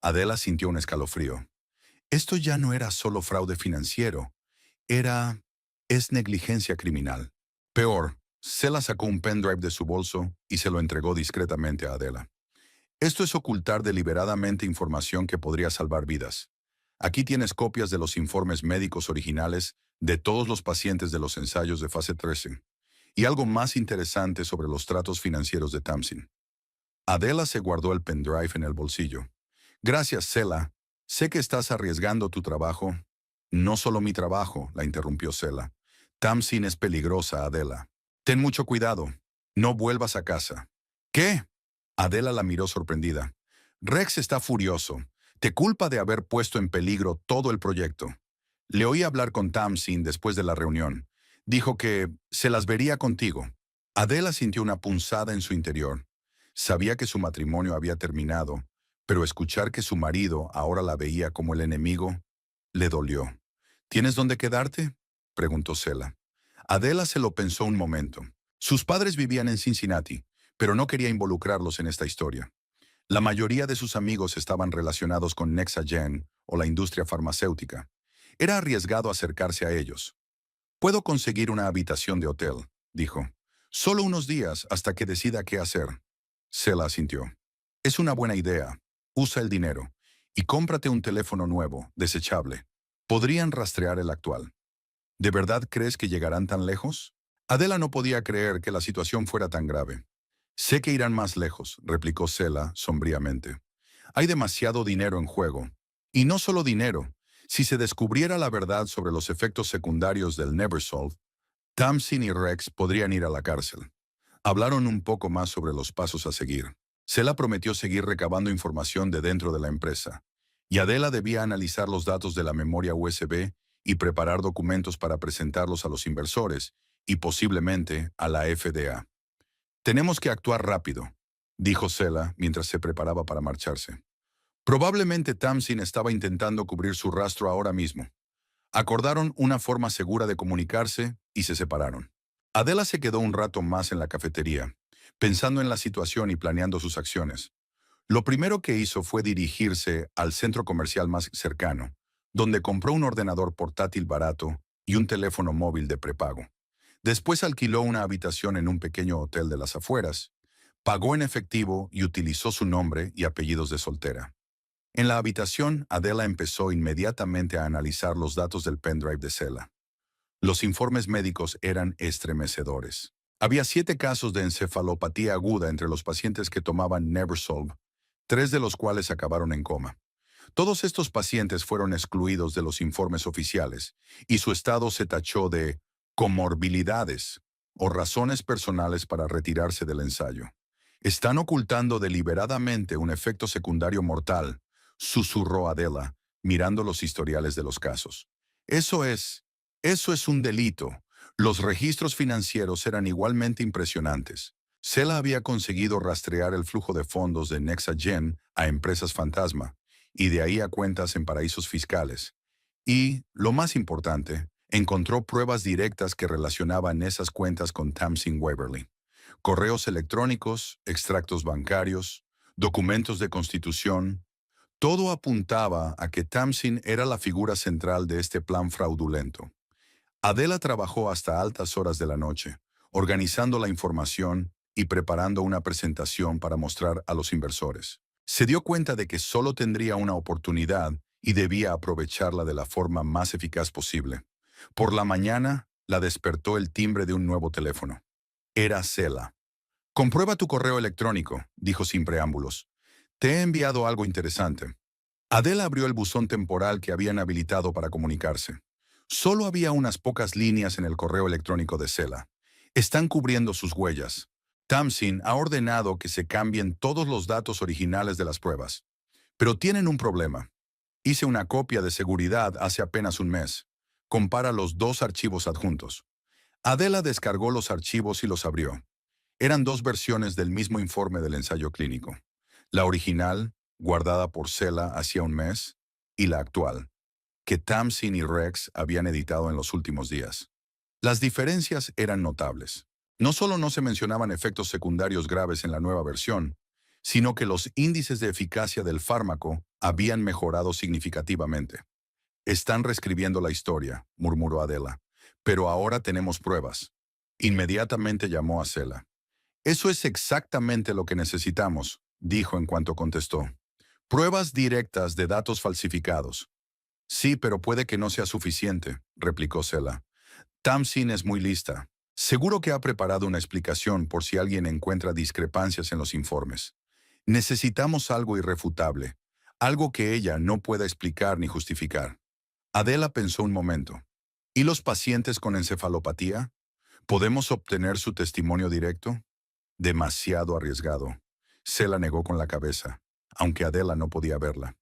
Adela sintió un escalofrío. Esto ya no era solo fraude financiero, es negligencia criminal. Peor, Cela sacó un pendrive de su bolso y se lo entregó discretamente a Adela. «Esto es ocultar deliberadamente información que podría salvar vidas. Aquí tienes copias de los informes médicos originales de todos los pacientes de los ensayos de fase 13 y algo más interesante sobre los tratos financieros de Tamsin». Adela se guardó el pendrive en el bolsillo. «Gracias, Cela. Sé que estás arriesgando tu trabajo». «No solo mi trabajo», la interrumpió Cela. «Tamsin es peligrosa, Adela. Ten mucho cuidado. No vuelvas a casa». «¿Qué?». Adela la miró sorprendida. «Rex está furioso. Te culpa de haber puesto en peligro todo el proyecto». Le oí hablar con Tamsin después de la reunión. Dijo que se las vería contigo. Adela sintió una punzada en su interior. Sabía que su matrimonio había terminado, pero escuchar que su marido ahora la veía como el enemigo le dolió. «¿Tienes dónde quedarte?», preguntó Cela. Adela se lo pensó un momento. Sus padres vivían en Cincinnati, pero no quería involucrarlos en esta historia. La mayoría de sus amigos estaban relacionados con Nexagen o la industria farmacéutica. Era arriesgado acercarse a ellos. «Puedo conseguir una habitación de hotel», dijo. «Solo unos días hasta que decida qué hacer». Cela asintió. «Es una buena idea. Usa el dinero. Y cómprate un teléfono nuevo, desechable. Podrían rastrear el actual». «¿De verdad crees que llegarán tan lejos?». Adela no podía creer que la situación fuera tan grave. «Sé que irán más lejos», replicó Cela sombríamente. «Hay demasiado dinero en juego. Y no solo dinero, Si se descubriera la verdad sobre los efectos secundarios del Neversolve, Tamsin y Rex podrían ir a la cárcel. Hablaron un poco más sobre los pasos a seguir. Sela prometió seguir recabando información de dentro de la empresa, y Adela debía analizar los datos de la memoria USB y preparar documentos para presentarlos a los inversores y posiblemente a la FDA. Tenemos que actuar rápido, dijo Sela mientras se preparaba para marcharse. Probablemente Tamsin estaba intentando cubrir su rastro ahora mismo. Acordaron una forma segura de comunicarse y se separaron. Adela se quedó un rato más en la cafetería, pensando en la situación y planeando sus acciones. Lo primero que hizo fue dirigirse al centro comercial más cercano, donde compró un ordenador portátil barato y un teléfono móvil de prepago. Después alquiló una habitación en un pequeño hotel de las afueras, pagó en efectivo y utilizó su nombre y apellidos de soltera. En la habitación, Adela empezó inmediatamente a analizar los datos del pendrive de Sela. Los informes médicos eran estremecedores. Había 7 casos de encefalopatía aguda entre los pacientes que tomaban Neversolve, 3 de los cuales acabaron en coma. Todos estos pacientes fueron excluidos de los informes oficiales y su estado se tachó de comorbilidades o razones personales para retirarse del ensayo. Están ocultando deliberadamente un efecto secundario mortal, susurró Adela, mirando los historiales de los casos. Eso es un delito. Los registros financieros eran igualmente impresionantes. Sela había conseguido rastrear el flujo de fondos de Nexagen a empresas fantasma, y de ahí a cuentas en paraísos fiscales. Y, lo más importante, encontró pruebas directas que relacionaban esas cuentas con Tamsin Waverly. Correos electrónicos, extractos bancarios, documentos de constitución. Todo apuntaba a que Tamsin era la figura central de este plan fraudulento. Adela trabajó hasta altas horas de la noche, organizando la información y preparando una presentación para mostrar a los inversores. Se dio cuenta de que solo tendría una oportunidad y debía aprovecharla de la forma más eficaz posible. Por la mañana, la despertó el timbre de un nuevo teléfono. Era Sela. «Comprueba tu correo electrónico», dijo sin preámbulos. «Te he enviado algo interesante». Adela abrió el buzón temporal que habían habilitado para comunicarse. Solo había unas pocas líneas en el correo electrónico de Sela. «Están cubriendo sus huellas. Tamsin ha ordenado que se cambien todos los datos originales de las pruebas. Pero tienen un problema. Hice una copia de seguridad hace apenas un mes. Compara los 2 archivos adjuntos». Adela descargó los archivos y los abrió. Eran 2 versiones del mismo informe del ensayo clínico. La original, guardada por Sela hacía un mes, y la actual, que Tamsin y Rex habían editado en los últimos días. Las diferencias eran notables. No solo no se mencionaban efectos secundarios graves en la nueva versión, sino que los índices de eficacia del fármaco habían mejorado significativamente. «Están reescribiendo la historia», murmuró Adela. «Pero ahora tenemos pruebas». Inmediatamente llamó a Sela. «Eso es exactamente lo que necesitamos», dijo en cuanto contestó. «Pruebas directas de datos falsificados». «Sí, pero puede que no sea suficiente», replicó Sela. «Tamsin es muy lista. Seguro que ha preparado una explicación por si alguien encuentra discrepancias en los informes. Necesitamos algo irrefutable, algo que ella no pueda explicar ni justificar». Adela pensó un momento. «¿Y los pacientes con encefalopatía? ¿Podemos obtener su testimonio directo?» Demasiado arriesgado. Sela negó con la cabeza, aunque Adela no podía verla.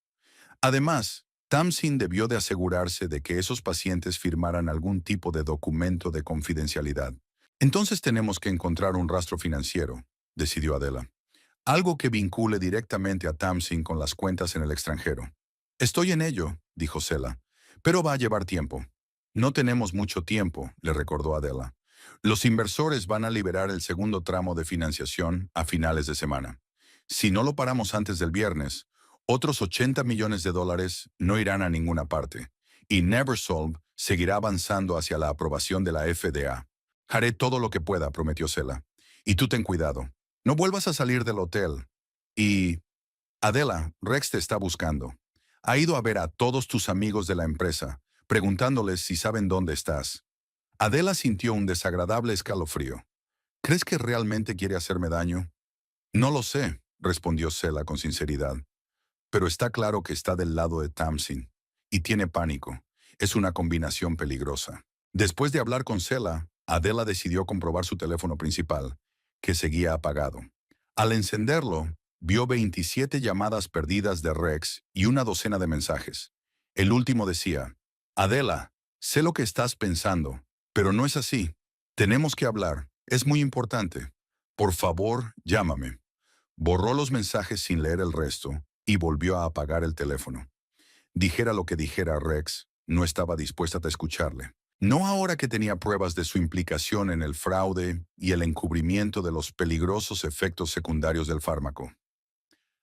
Además, Tamsin debió de asegurarse de que esos pacientes firmaran algún tipo de documento de confidencialidad. «Entonces tenemos que encontrar un rastro financiero», decidió Adela. «Algo que vincule directamente a Tamsin con las cuentas en el extranjero». «Estoy en ello», dijo Sela, «pero va a llevar tiempo». «No tenemos mucho tiempo», le recordó Adela. «Los inversores van a liberar el segundo tramo de financiación a finales de semana. Si no lo paramos antes del viernes, otros $80 millones no irán a ninguna parte, y Neversolve seguirá avanzando hacia la aprobación de la FDA. Haré todo lo que pueda», prometió Sela. «Y tú ten cuidado. No vuelvas a salir del hotel. Y... Adela, Rex te está buscando. Ha ido a ver a todos tus amigos de la empresa, preguntándoles si saben dónde estás». Adela sintió un desagradable escalofrío. «¿Crees que realmente quiere hacerme daño?» «No lo sé», respondió Sela con sinceridad. «Pero está claro que está del lado de Tamsin. y tiene pánico. Es una combinación peligrosa. Después de hablar con Sela, Adela decidió comprobar su teléfono principal, que seguía apagado. Al encenderlo, vio 27 llamadas perdidas de Rex y una docena de mensajes. El último decía: Adela, sé lo que estás pensando, pero no es así. Tenemos que hablar. Es muy importante. Por favor, llámame. Borró los mensajes sin leer el resto y volvió a apagar el teléfono. Dijera lo que dijera Rex, no estaba dispuesta a escucharle. No ahora que tenía pruebas de su implicación en el fraude y el encubrimiento de los peligrosos efectos secundarios del fármaco.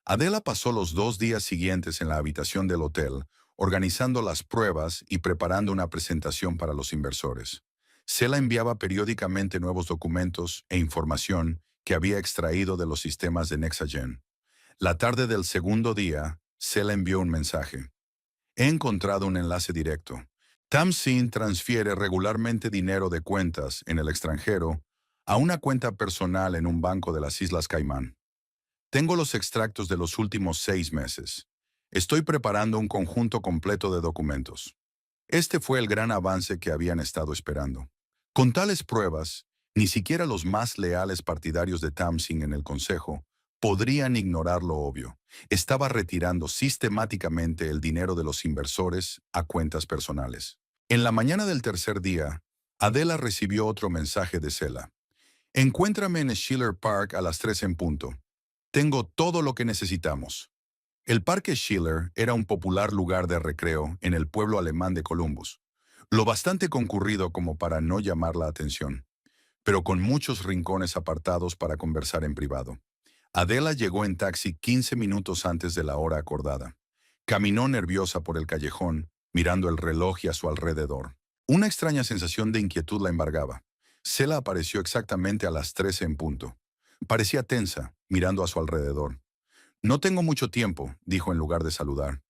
Adela pasó los 2 días siguientes en la habitación del hotel, organizando las pruebas y preparando una presentación para los inversores. Sela enviaba periódicamente nuevos documentos e información que había extraído de los sistemas de Nexagen. La tarde del segundo día, Sela envió un mensaje. He encontrado un enlace directo. Tamsin transfiere regularmente dinero de cuentas en el extranjero a una cuenta personal en un banco de las Islas Caimán. Tengo los extractos de los últimos 6 meses. Estoy preparando un conjunto completo de documentos. Este fue el gran avance que habían estado esperando. Con tales pruebas, ni siquiera los más leales partidarios de Tamsin en el Consejo podrían ignorar lo obvio. Estaba retirando sistemáticamente el dinero de los inversores a cuentas personales. En la mañana del tercer día, Adela recibió otro mensaje de Sela. Encuéntrame en Schiller Park a las 3 en punto. Tengo todo lo que necesitamos. El Parque Schiller era un popular lugar de recreo en el pueblo alemán de Columbus, lo bastante concurrido como para no llamar la atención, pero con muchos rincones apartados para conversar en privado. Adela llegó en taxi 15 minutos antes de la hora acordada. Caminó nerviosa por el callejón, mirando el reloj y a su alrededor. Una extraña sensación de inquietud la embargaba. Sela apareció exactamente a las 13 en punto. Parecía tensa, mirando a su alrededor. No tengo mucho tiempo, dijo en lugar de saludar.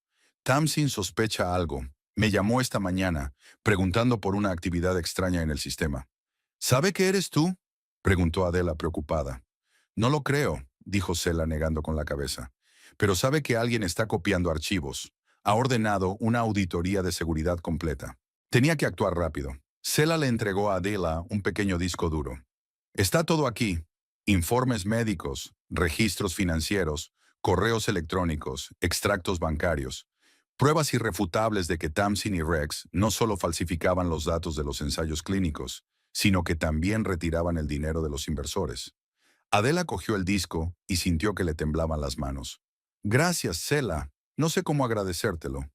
Tamsin sospecha algo. Me llamó esta mañana, preguntando por una actividad extraña en el sistema. ¿Sabe que eres tú?, preguntó Adela preocupada. No lo creo, dijo Sela negando con la cabeza. Pero sabe que alguien está copiando archivos. Ha ordenado una auditoría de seguridad completa. Tenía que actuar rápido. Sela le entregó a Adela un pequeño disco duro. Está todo aquí. Informes médicos, registros financieros, correos electrónicos, extractos bancarios. Pruebas irrefutables de que Tamsin y Rex no solo falsificaban los datos de los ensayos clínicos, sino que también retiraban el dinero de los inversores. Adela cogió el disco y sintió que le temblaban las manos. Gracias, Sela. No sé cómo agradecértelo.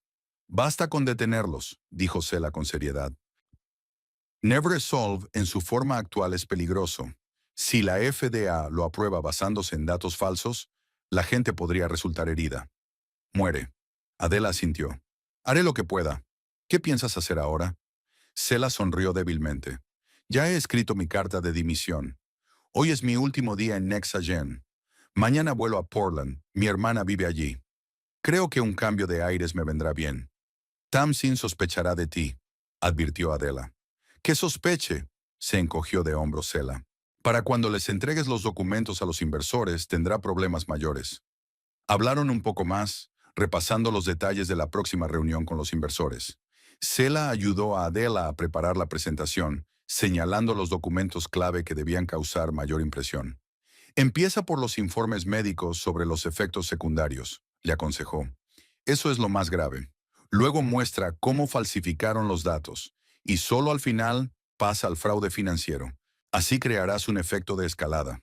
Basta con detenerlos, dijo Sela con seriedad. NevResolve en su forma actual es peligroso. Si la FDA lo aprueba basándose en datos falsos, la gente podría resultar herida. Muere. Adela asintió. Haré lo que pueda. ¿Qué piensas hacer ahora? Sela sonrió débilmente. Ya he escrito mi carta de dimisión. Hoy es mi último día en Nexagen. Mañana vuelo a Portland. Mi hermana vive allí. Creo que un cambio de aires me vendrá bien. Tamsin sospechará de ti, advirtió Adela. Que sospeche, se encogió de hombros Sela. Para cuando les entregues los documentos a los inversores tendrá problemas mayores. Hablaron un poco más, repasando los detalles de la próxima reunión con los inversores. Sela ayudó a Adela a preparar la presentación, señalando los documentos clave que debían causar mayor impresión. Empieza por los informes médicos sobre los efectos secundarios, le aconsejó. Eso es lo más grave. Luego muestra cómo falsificaron los datos, y solo al final pasa al fraude financiero. Así crearás un efecto de escalada.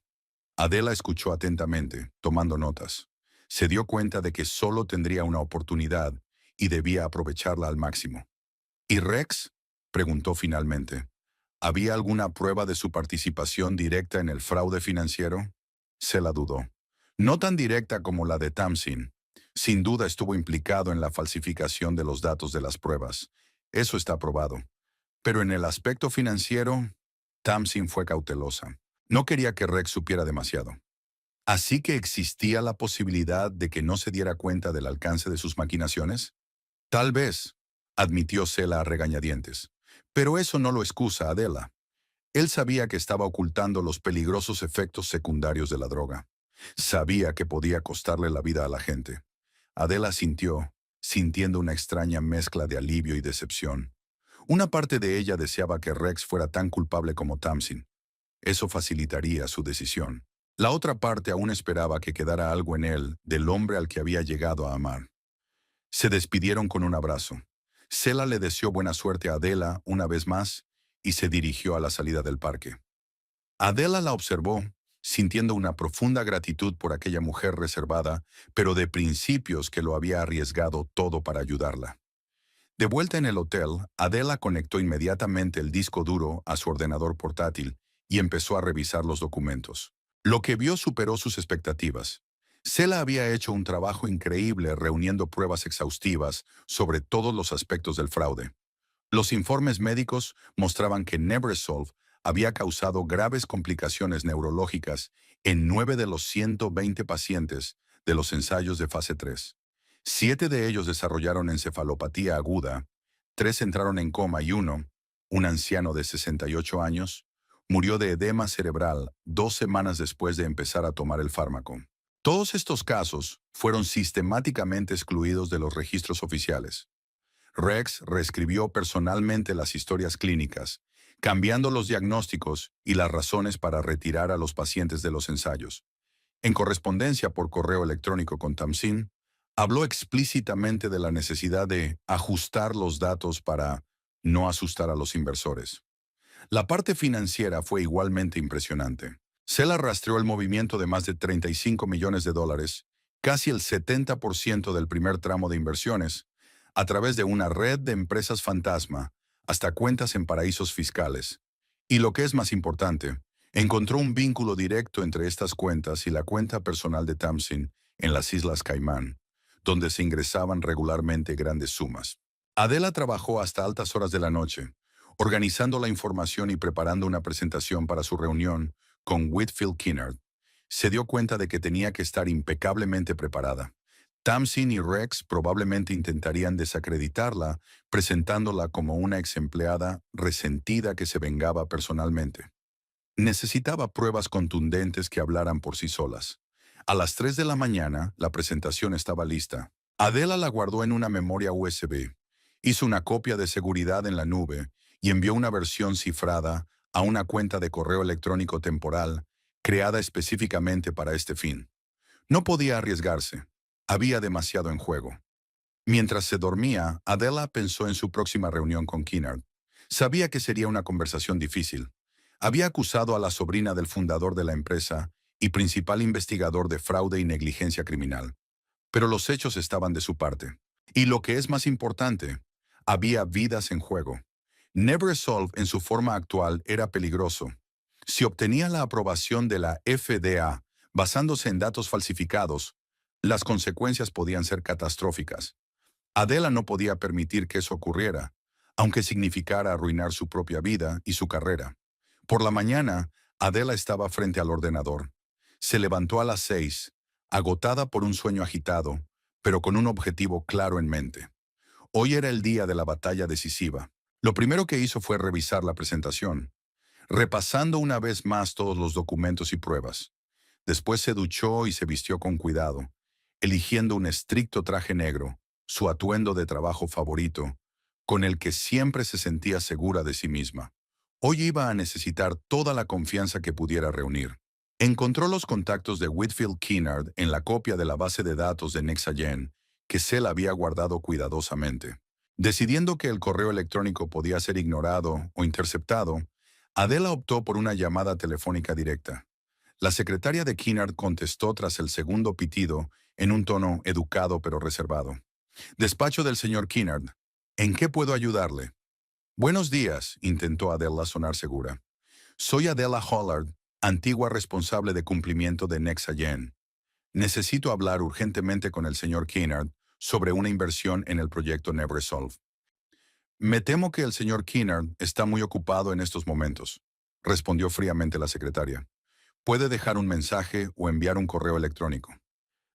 Adela escuchó atentamente, tomando notas. Se dio cuenta de que solo tendría una oportunidad y debía aprovecharla al máximo. ¿Y Rex?, preguntó finalmente. ¿Había alguna prueba de su participación directa en el fraude financiero? Se la dudó. No tan directa como la de Tamsin. Sin duda estuvo implicado en la falsificación de los datos de las pruebas. Eso está probado. Pero en el aspecto financiero, Tamsin fue cautelosa. No quería que Rex supiera demasiado. ¿Así que existía la posibilidad de que no se diera cuenta del alcance de sus maquinaciones? Tal vez, admitió Sela a regañadientes. Pero eso no lo excusa a Adela. Él sabía que estaba ocultando los peligrosos efectos secundarios de la droga. Sabía que podía costarle la vida a la gente. Adela sintió, sintiendo una extraña mezcla de alivio y decepción. Una parte de ella deseaba que Rex fuera tan culpable como Tamsin. Eso facilitaría su decisión. La otra parte aún esperaba que quedara algo en él del hombre al que había llegado a amar. Se despidieron con un abrazo. Sela le deseó buena suerte a Adela una vez más y se dirigió a la salida del parque. Adela la observó, sintiendo una profunda gratitud por aquella mujer reservada, pero de principios que lo había arriesgado todo para ayudarla. De vuelta en el hotel, Adela conectó inmediatamente el disco duro a su ordenador portátil y empezó a revisar los documentos. Lo que vio superó sus expectativas. Sela había hecho un trabajo increíble reuniendo pruebas exhaustivas sobre todos los aspectos del fraude. Los informes médicos mostraban que Neversolve había causado graves complicaciones neurológicas en 9 de los 120 pacientes de los ensayos de fase 3. 7 de ellos desarrollaron encefalopatía aguda, 3 entraron en coma y uno, un anciano de 68 años, murió de edema cerebral 2 semanas después de empezar a tomar el fármaco. Todos estos casos fueron sistemáticamente excluidos de los registros oficiales. Rex reescribió personalmente las historias clínicas, cambiando los diagnósticos y las razones para retirar a los pacientes de los ensayos. En correspondencia por correo electrónico con Tamsin, habló explícitamente de la necesidad de ajustar los datos para no asustar a los inversores. La parte financiera fue igualmente impresionante. Sela rastreó el movimiento de más de 35 millones de dólares, casi el 70% del primer tramo de inversiones, a través de una red de empresas fantasma, hasta cuentas en paraísos fiscales. Y lo que es más importante, encontró un vínculo directo entre estas cuentas y la cuenta personal de Tamsin en las Islas Caimán, donde se ingresaban regularmente grandes sumas. Adela trabajó hasta altas horas de la noche, organizando la información y preparando una presentación para su reunión con Whitfield Kinnard. Se dio cuenta de que tenía que estar impecablemente preparada. Tamsin y Rex probablemente intentarían desacreditarla, presentándola como una ex empleada resentida que se vengaba personalmente. Necesitaba pruebas contundentes que hablaran por sí solas. A las 3 de la mañana, la presentación estaba lista. Adela la guardó en una memoria USB, hizo una copia de seguridad en la nube y envió una versión cifrada a una cuenta de correo electrónico temporal creada específicamente para este fin. No podía arriesgarse. Había demasiado en juego. Mientras se dormía, Adela pensó en su próxima reunión con Kinnard. Sabía que sería una conversación difícil. Había acusado a la sobrina del fundador de la empresa y principal investigador de fraude y negligencia criminal. Pero los hechos estaban de su parte. Y lo que es más importante, había vidas en juego. Neversolve en su forma actual era peligroso. Si obtenía la aprobación de la FDA basándose en datos falsificados, las consecuencias podían ser catastróficas. Adela no podía permitir que eso ocurriera, aunque significara arruinar su propia vida y su carrera. Por la mañana, Adela estaba frente al ordenador. Se levantó a las 6, agotada por un sueño agitado, pero con un objetivo claro en mente. Hoy era el día de la batalla decisiva. Lo primero que hizo fue revisar la presentación, repasando una vez más todos los documentos y pruebas. Después se duchó y se vistió con cuidado, eligiendo un estricto traje negro, su atuendo de trabajo favorito, con el que siempre se sentía segura de sí misma. Hoy iba a necesitar toda la confianza que pudiera reunir. Encontró los contactos de Whitfield Kinnard en la copia de la base de datos de Nexagen que Sel había guardado cuidadosamente. Decidiendo que el correo electrónico podía ser ignorado o interceptado, Adela optó por una llamada telefónica directa. La secretaria de Kinnard contestó tras el segundo pitido en un tono educado pero reservado. Despacho del señor Kinnard. ¿En qué puedo ayudarle? Buenos días, intentó Adela sonar segura. Soy Adela Hollard, antigua responsable de cumplimiento de Nexagen. Necesito hablar urgentemente con el señor Kinnard sobre una inversión en el proyecto Neversolve. Me temo que el señor Kinnard está muy ocupado en estos momentos, respondió fríamente la secretaria. Puede dejar un mensaje o enviar un correo electrónico.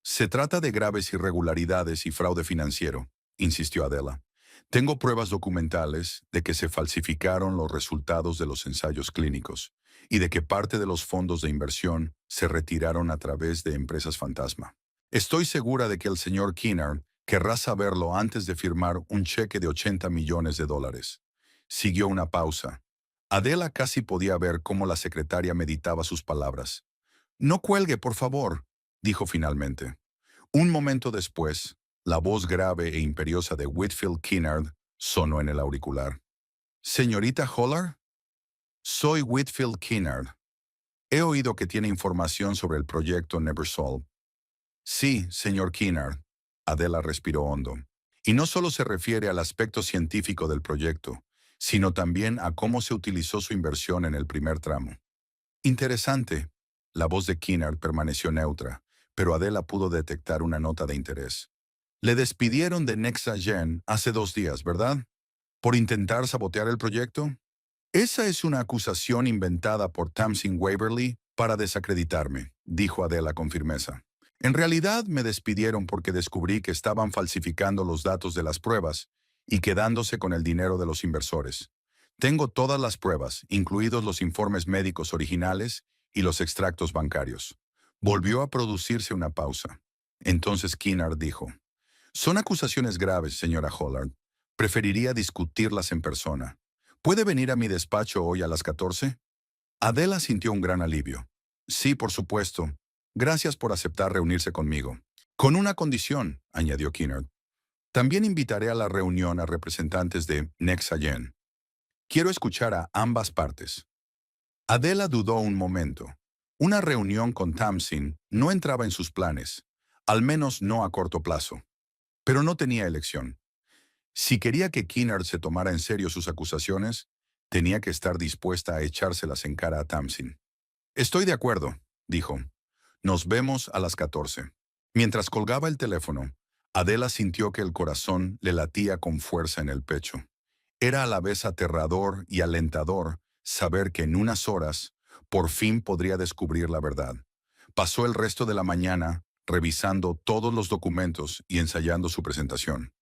Se trata de graves irregularidades y fraude financiero, insistió Adela. Tengo pruebas documentales de que se falsificaron los resultados de los ensayos clínicos y de que parte de los fondos de inversión se retiraron a través de empresas fantasma. Estoy segura de que el señor Kinnard Querrás saberlo antes de firmar un cheque de 80 millones de dólares. Siguió una pausa. Adela casi podía ver cómo la secretaria meditaba sus palabras. No cuelgue, por favor, dijo finalmente. Un momento después, la voz grave e imperiosa de Whitfield Kinnard sonó en el auricular. «Señorita Hollard, soy Whitfield Kinnard. He oído que tiene información sobre el proyecto Neversolve». «Sí, señor Kinnard». Adela respiró hondo. «Y no solo se refiere al aspecto científico del proyecto, sino también a cómo se utilizó su inversión en el primer tramo». «Interesante». La voz de Kinnard permaneció neutra, pero Adela pudo detectar una nota de interés. «Le despidieron de Nexagen hace 2 días, ¿verdad? ¿Por intentar sabotear el proyecto?» «Esa es una acusación inventada por Tamsin Waverly para desacreditarme», dijo Adela con firmeza. «En realidad me despidieron porque descubrí que estaban falsificando los datos de las pruebas y quedándose con el dinero de los inversores. Tengo todas las pruebas, incluidos los informes médicos originales y los extractos bancarios». Volvió a producirse una pausa. Entonces Kinnard dijo: «Son acusaciones graves, señora Hollard. Preferiría discutirlas en persona. ¿Puede venir a mi despacho hoy a las 14? Adela sintió un gran alivio. «Sí, por supuesto. Gracias por aceptar reunirse conmigo. Con una condición», añadió Kinnard. «También invitaré a la reunión a representantes de Nexagen. Quiero escuchar a ambas partes». Adela dudó un momento. Una reunión con Tamsin no entraba en sus planes, al menos no a corto plazo. Pero no tenía elección. Si quería que Kinnard se tomara en serio sus acusaciones, tenía que estar dispuesta a echárselas en cara a Tamsin. «Estoy de acuerdo», dijo. «Nos vemos a las 14». Mientras colgaba el teléfono, Adela sintió que el corazón le latía con fuerza en el pecho. Era a la vez aterrador y alentador saber que en unas horas por fin podría descubrir la verdad. Pasó el resto de la mañana revisando todos los documentos y ensayando su presentación.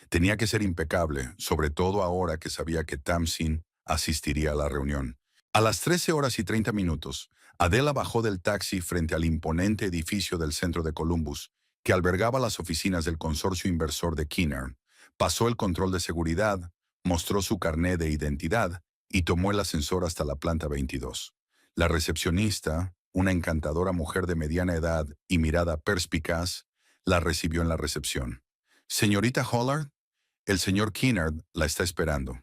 Tenía que ser impecable, sobre todo ahora que sabía que Tamsin asistiría a la reunión. A las 13:30, Adela bajó del taxi frente al imponente edificio del centro de Columbus, que albergaba las oficinas del consorcio inversor de Kinnard. Pasó el control de seguridad, mostró su carné de identidad y tomó el ascensor hasta la planta 22. La recepcionista, una encantadora mujer de mediana edad y mirada perspicaz, la recibió en la recepción. «Señorita Hollard, el señor Kinnard la está esperando».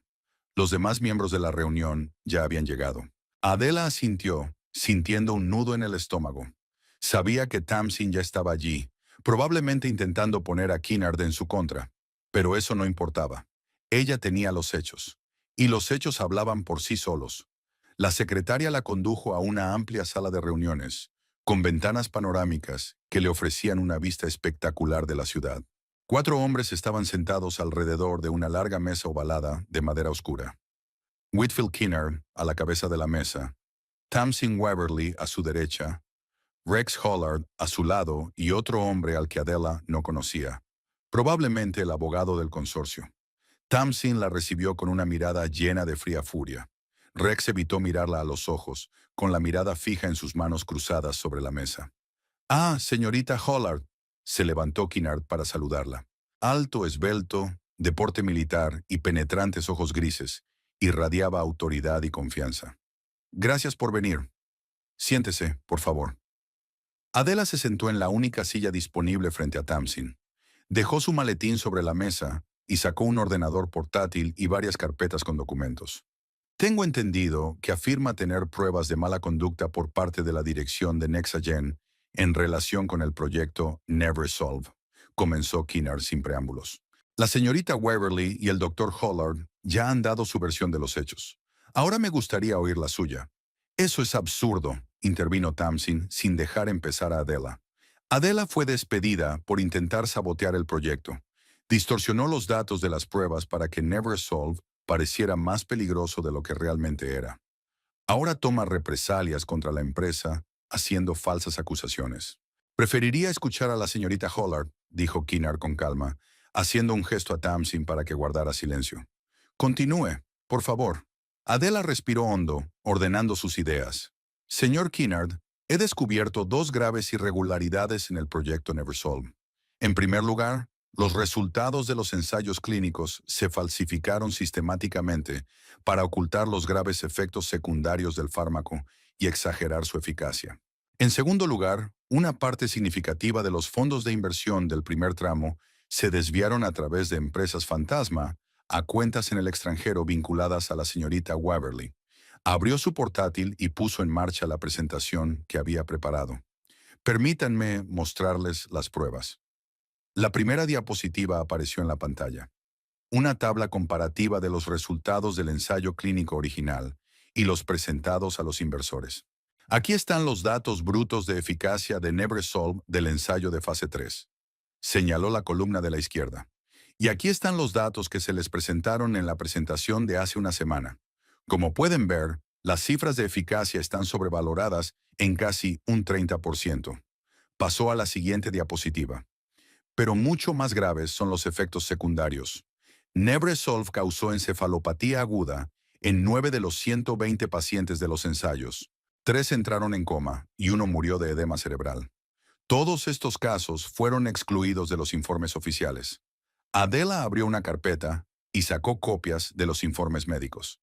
Los demás miembros de la reunión ya habían llegado. Adela asintió, sintiendo un nudo en el estómago. Sabía que Tamsin ya estaba allí, probablemente intentando poner a Kinnard en su contra. Pero eso no importaba. Ella tenía los hechos. Y los hechos hablaban por sí solos. La secretaria la condujo a una amplia sala de reuniones, con ventanas panorámicas que le ofrecían una vista espectacular de la ciudad. 4 hombres estaban sentados alrededor de una larga mesa ovalada de madera oscura. Whitfield Kinnard a la cabeza de la mesa, Tamsin Waverly a su derecha, Rex Hollard a su lado y otro hombre al que Adela no conocía, probablemente el abogado del consorcio. Tamsin la recibió con una mirada llena de fría furia. Rex evitó mirarla a los ojos, con la mirada fija en sus manos cruzadas sobre la mesa. «Ah, señorita Hollard», se levantó Kinnard para saludarla. Alto, esbelto, de porte militar y penetrantes ojos grises, irradiaba autoridad y confianza. «Gracias por venir. Siéntese, por favor». Adela se sentó en la única silla disponible frente a Tamsin. Dejó su maletín sobre la mesa y sacó un ordenador portátil y varias carpetas con documentos. «Tengo entendido que afirma tener pruebas de mala conducta por parte de la dirección de Nexagen en relación con el proyecto Neversolve», comenzó Kinnard sin preámbulos. «La señorita Waverly y el doctor Hollard ya han dado su versión de los hechos. Ahora me gustaría oír la suya». «Eso es absurdo», intervino Tamsin sin dejar empezar a Adela. «Adela fue despedida por intentar sabotear el proyecto. Distorsionó los datos de las pruebas para que Neversolve pareciera más peligroso de lo que realmente era. Ahora toma represalias contra la empresa, haciendo falsas acusaciones». «Preferiría escuchar a la señorita Hollard», dijo Kinnard con calma, haciendo un gesto a Tamsin para que guardara silencio. «Continúe, por favor». Adela respiró hondo, ordenando sus ideas. «Señor Kinnard, he descubierto 2 graves irregularidades en el proyecto Neversolve. En primer lugar, Los resultados de los ensayos clínicos se falsificaron sistemáticamente para ocultar los graves efectos secundarios del fármaco y exagerar su eficacia. En segundo lugar, una parte significativa de los fondos de inversión del primer tramo se desviaron a través de empresas fantasma a cuentas en el extranjero vinculadas a la señorita Waverly. Abrió su portátil y puso en marcha la presentación que había preparado. Permítanme mostrarles las pruebas. La primera diapositiva apareció en la pantalla. Una tabla comparativa de los resultados del ensayo clínico original y los presentados a los inversores. Aquí están los datos brutos de eficacia de Nebresolv del ensayo de fase 3. Señaló la columna de la izquierda. Y aquí están los datos que se les presentaron en la presentación de hace una semana. Como pueden ver, las cifras de eficacia están sobrevaloradas en casi un 30%. Pasó a la siguiente diapositiva. Pero mucho más graves son los efectos secundarios. Nebresolv causó encefalopatía aguda en 9 de los 120 pacientes de los ensayos. 3 entraron en coma y 1 murió de edema cerebral. Todos estos casos fueron excluidos de los informes oficiales. Adela abrió una carpeta y sacó copias de los informes médicos.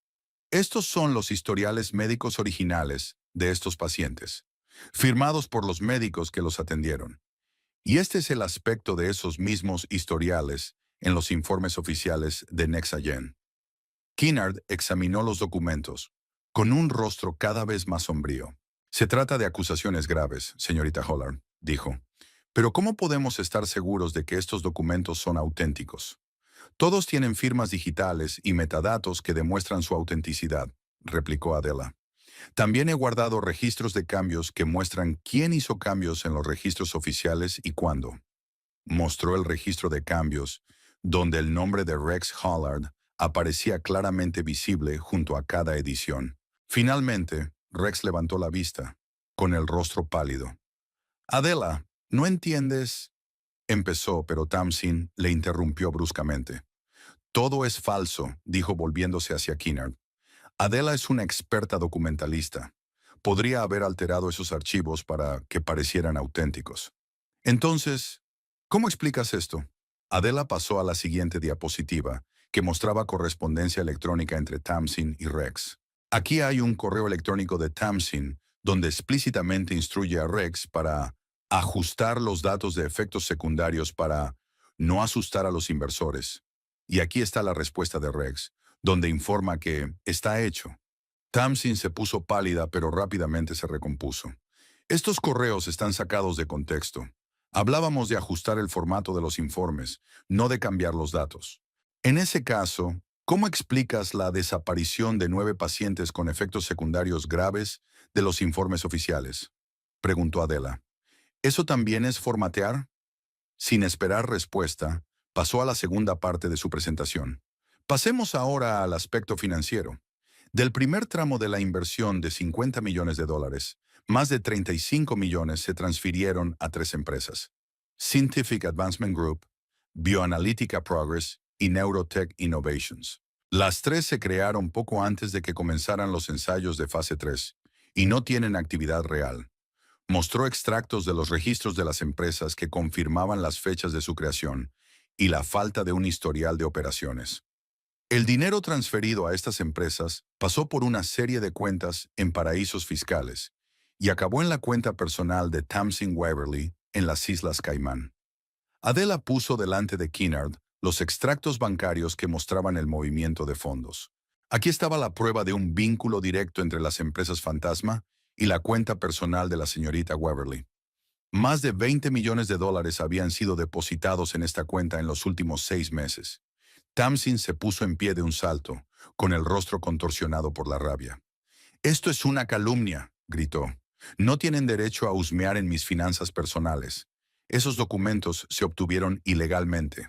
Estos son los historiales médicos originales de estos pacientes, firmados por los médicos que los atendieron. Y este es el aspecto de esos mismos historiales en los informes oficiales de Nexagen. Kinnard examinó los documentos, con un rostro cada vez más sombrío. Se trata de acusaciones graves, señorita Hollard, dijo. Pero ¿cómo podemos estar seguros de que estos documentos son auténticos? Todos tienen firmas digitales y metadatos que demuestran su autenticidad, replicó Adela. También he guardado registros de cambios que muestran quién hizo cambios en los registros oficiales y cuándo. Mostró el registro de cambios, donde el nombre de Rex Hollard aparecía claramente visible junto a cada edición. Finalmente, Rex levantó la vista, con el rostro pálido. Adela, ¿no entiendes? Empezó, pero Tamsin le interrumpió bruscamente. Todo es falso, dijo volviéndose hacia Kinnard. Adela es una experta documentalista. Podría haber alterado esos archivos para que parecieran auténticos. Entonces, ¿cómo explicas esto? Adela pasó a la siguiente diapositiva, que mostraba correspondencia electrónica entre Tamsin y Rex. Aquí hay un correo electrónico de Tamsin, donde explícitamente instruye a Rex para ajustar los datos de efectos secundarios para no asustar a los inversores. Y aquí está la respuesta de Rex, donde informa que está hecho. Tamsin se puso pálida, pero rápidamente se recompuso. Estos correos están sacados de contexto. Hablábamos de ajustar el formato de los informes, no de cambiar los datos. En ese caso, ¿cómo explicas la desaparición de 9 pacientes con efectos secundarios graves de los informes oficiales? Preguntó Adela. ¿Eso también es formatear? Sin esperar respuesta, pasó a la segunda parte de su presentación. Pasemos ahora al aspecto financiero. Del primer tramo de la inversión de $50 millones, más de 35 millones se transfirieron a 3 empresas: Scientific Advancement Group, Bioanalytica Progress y Neurotech Innovations. Las 3 se crearon poco antes de que comenzaran los ensayos de fase 3 y no tienen actividad real. Mostró extractos de los registros de las empresas que confirmaban las fechas de su creación y la falta de un historial de operaciones. El dinero transferido a estas empresas pasó por una serie de cuentas en paraísos fiscales y acabó en la cuenta personal de Tamsin Waverly en las Islas Caimán. Adela puso delante de Kinnard los extractos bancarios que mostraban el movimiento de fondos. Aquí estaba la prueba de un vínculo directo entre las empresas fantasma y la cuenta personal de la señorita Waverly. Más de $20 millones habían sido depositados en esta cuenta en los últimos 6 meses. Tamsin se puso en pie de un salto, con el rostro contorsionado por la rabia. «Esto es una calumnia», gritó. «No tienen derecho a husmear en mis finanzas personales. Esos documentos se obtuvieron ilegalmente».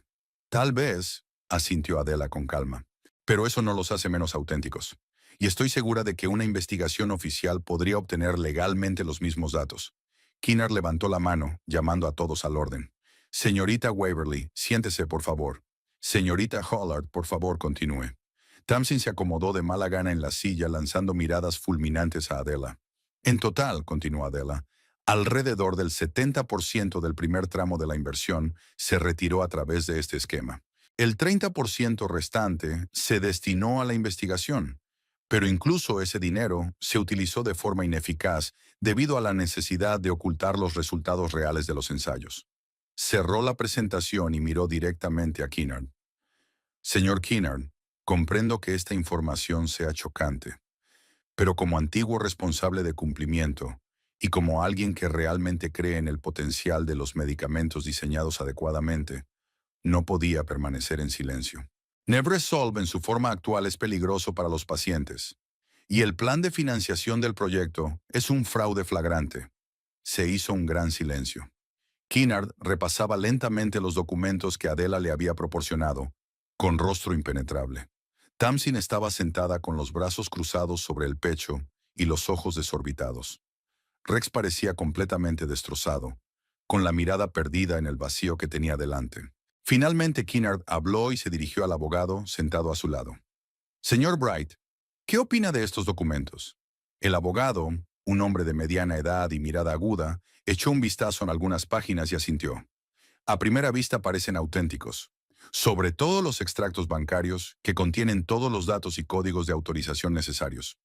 «Tal vez», asintió Adela con calma, «pero eso no los hace menos auténticos. Y estoy segura de que una investigación oficial podría obtener legalmente los mismos datos». Kinnard levantó la mano, llamando a todos al orden. «Señorita Waverly, siéntese, por favor». «Señorita Hollard, por favor, continúe». Tamsin se acomodó de mala gana en la silla, lanzando miradas fulminantes a Adela. «En total», continuó Adela, Alrededor del 70% del primer tramo de la inversión se retiró a través de este esquema. El 30% restante se destinó a la investigación, pero incluso ese dinero se utilizó de forma ineficaz debido a la necesidad de ocultar los resultados reales de los ensayos. Cerró la presentación y miró directamente a Kennard. Señor Kennard, comprendo que esta información sea chocante, pero como antiguo responsable de cumplimiento y como alguien que realmente cree en el potencial de los medicamentos diseñados adecuadamente, no podía permanecer en silencio. Nevresolve en su forma actual es peligroso para los pacientes, y el plan de financiación del proyecto es un fraude flagrante. Se hizo un gran silencio. Kennard repasaba lentamente los documentos que Adela le había proporcionado, con rostro impenetrable. Tamsin estaba sentada con los brazos cruzados sobre el pecho y los ojos desorbitados. Rex parecía completamente destrozado, con la mirada perdida en el vacío que tenía delante. Finalmente Kennard habló y se dirigió al abogado sentado a su lado. Señor Bright, ¿qué opina de estos documentos? El abogado, un hombre de mediana edad y mirada aguda, echó un vistazo en algunas páginas y asintió. A primera vista parecen auténticos, sobre todo los extractos bancarios que contienen todos los datos y códigos de autorización necesarios.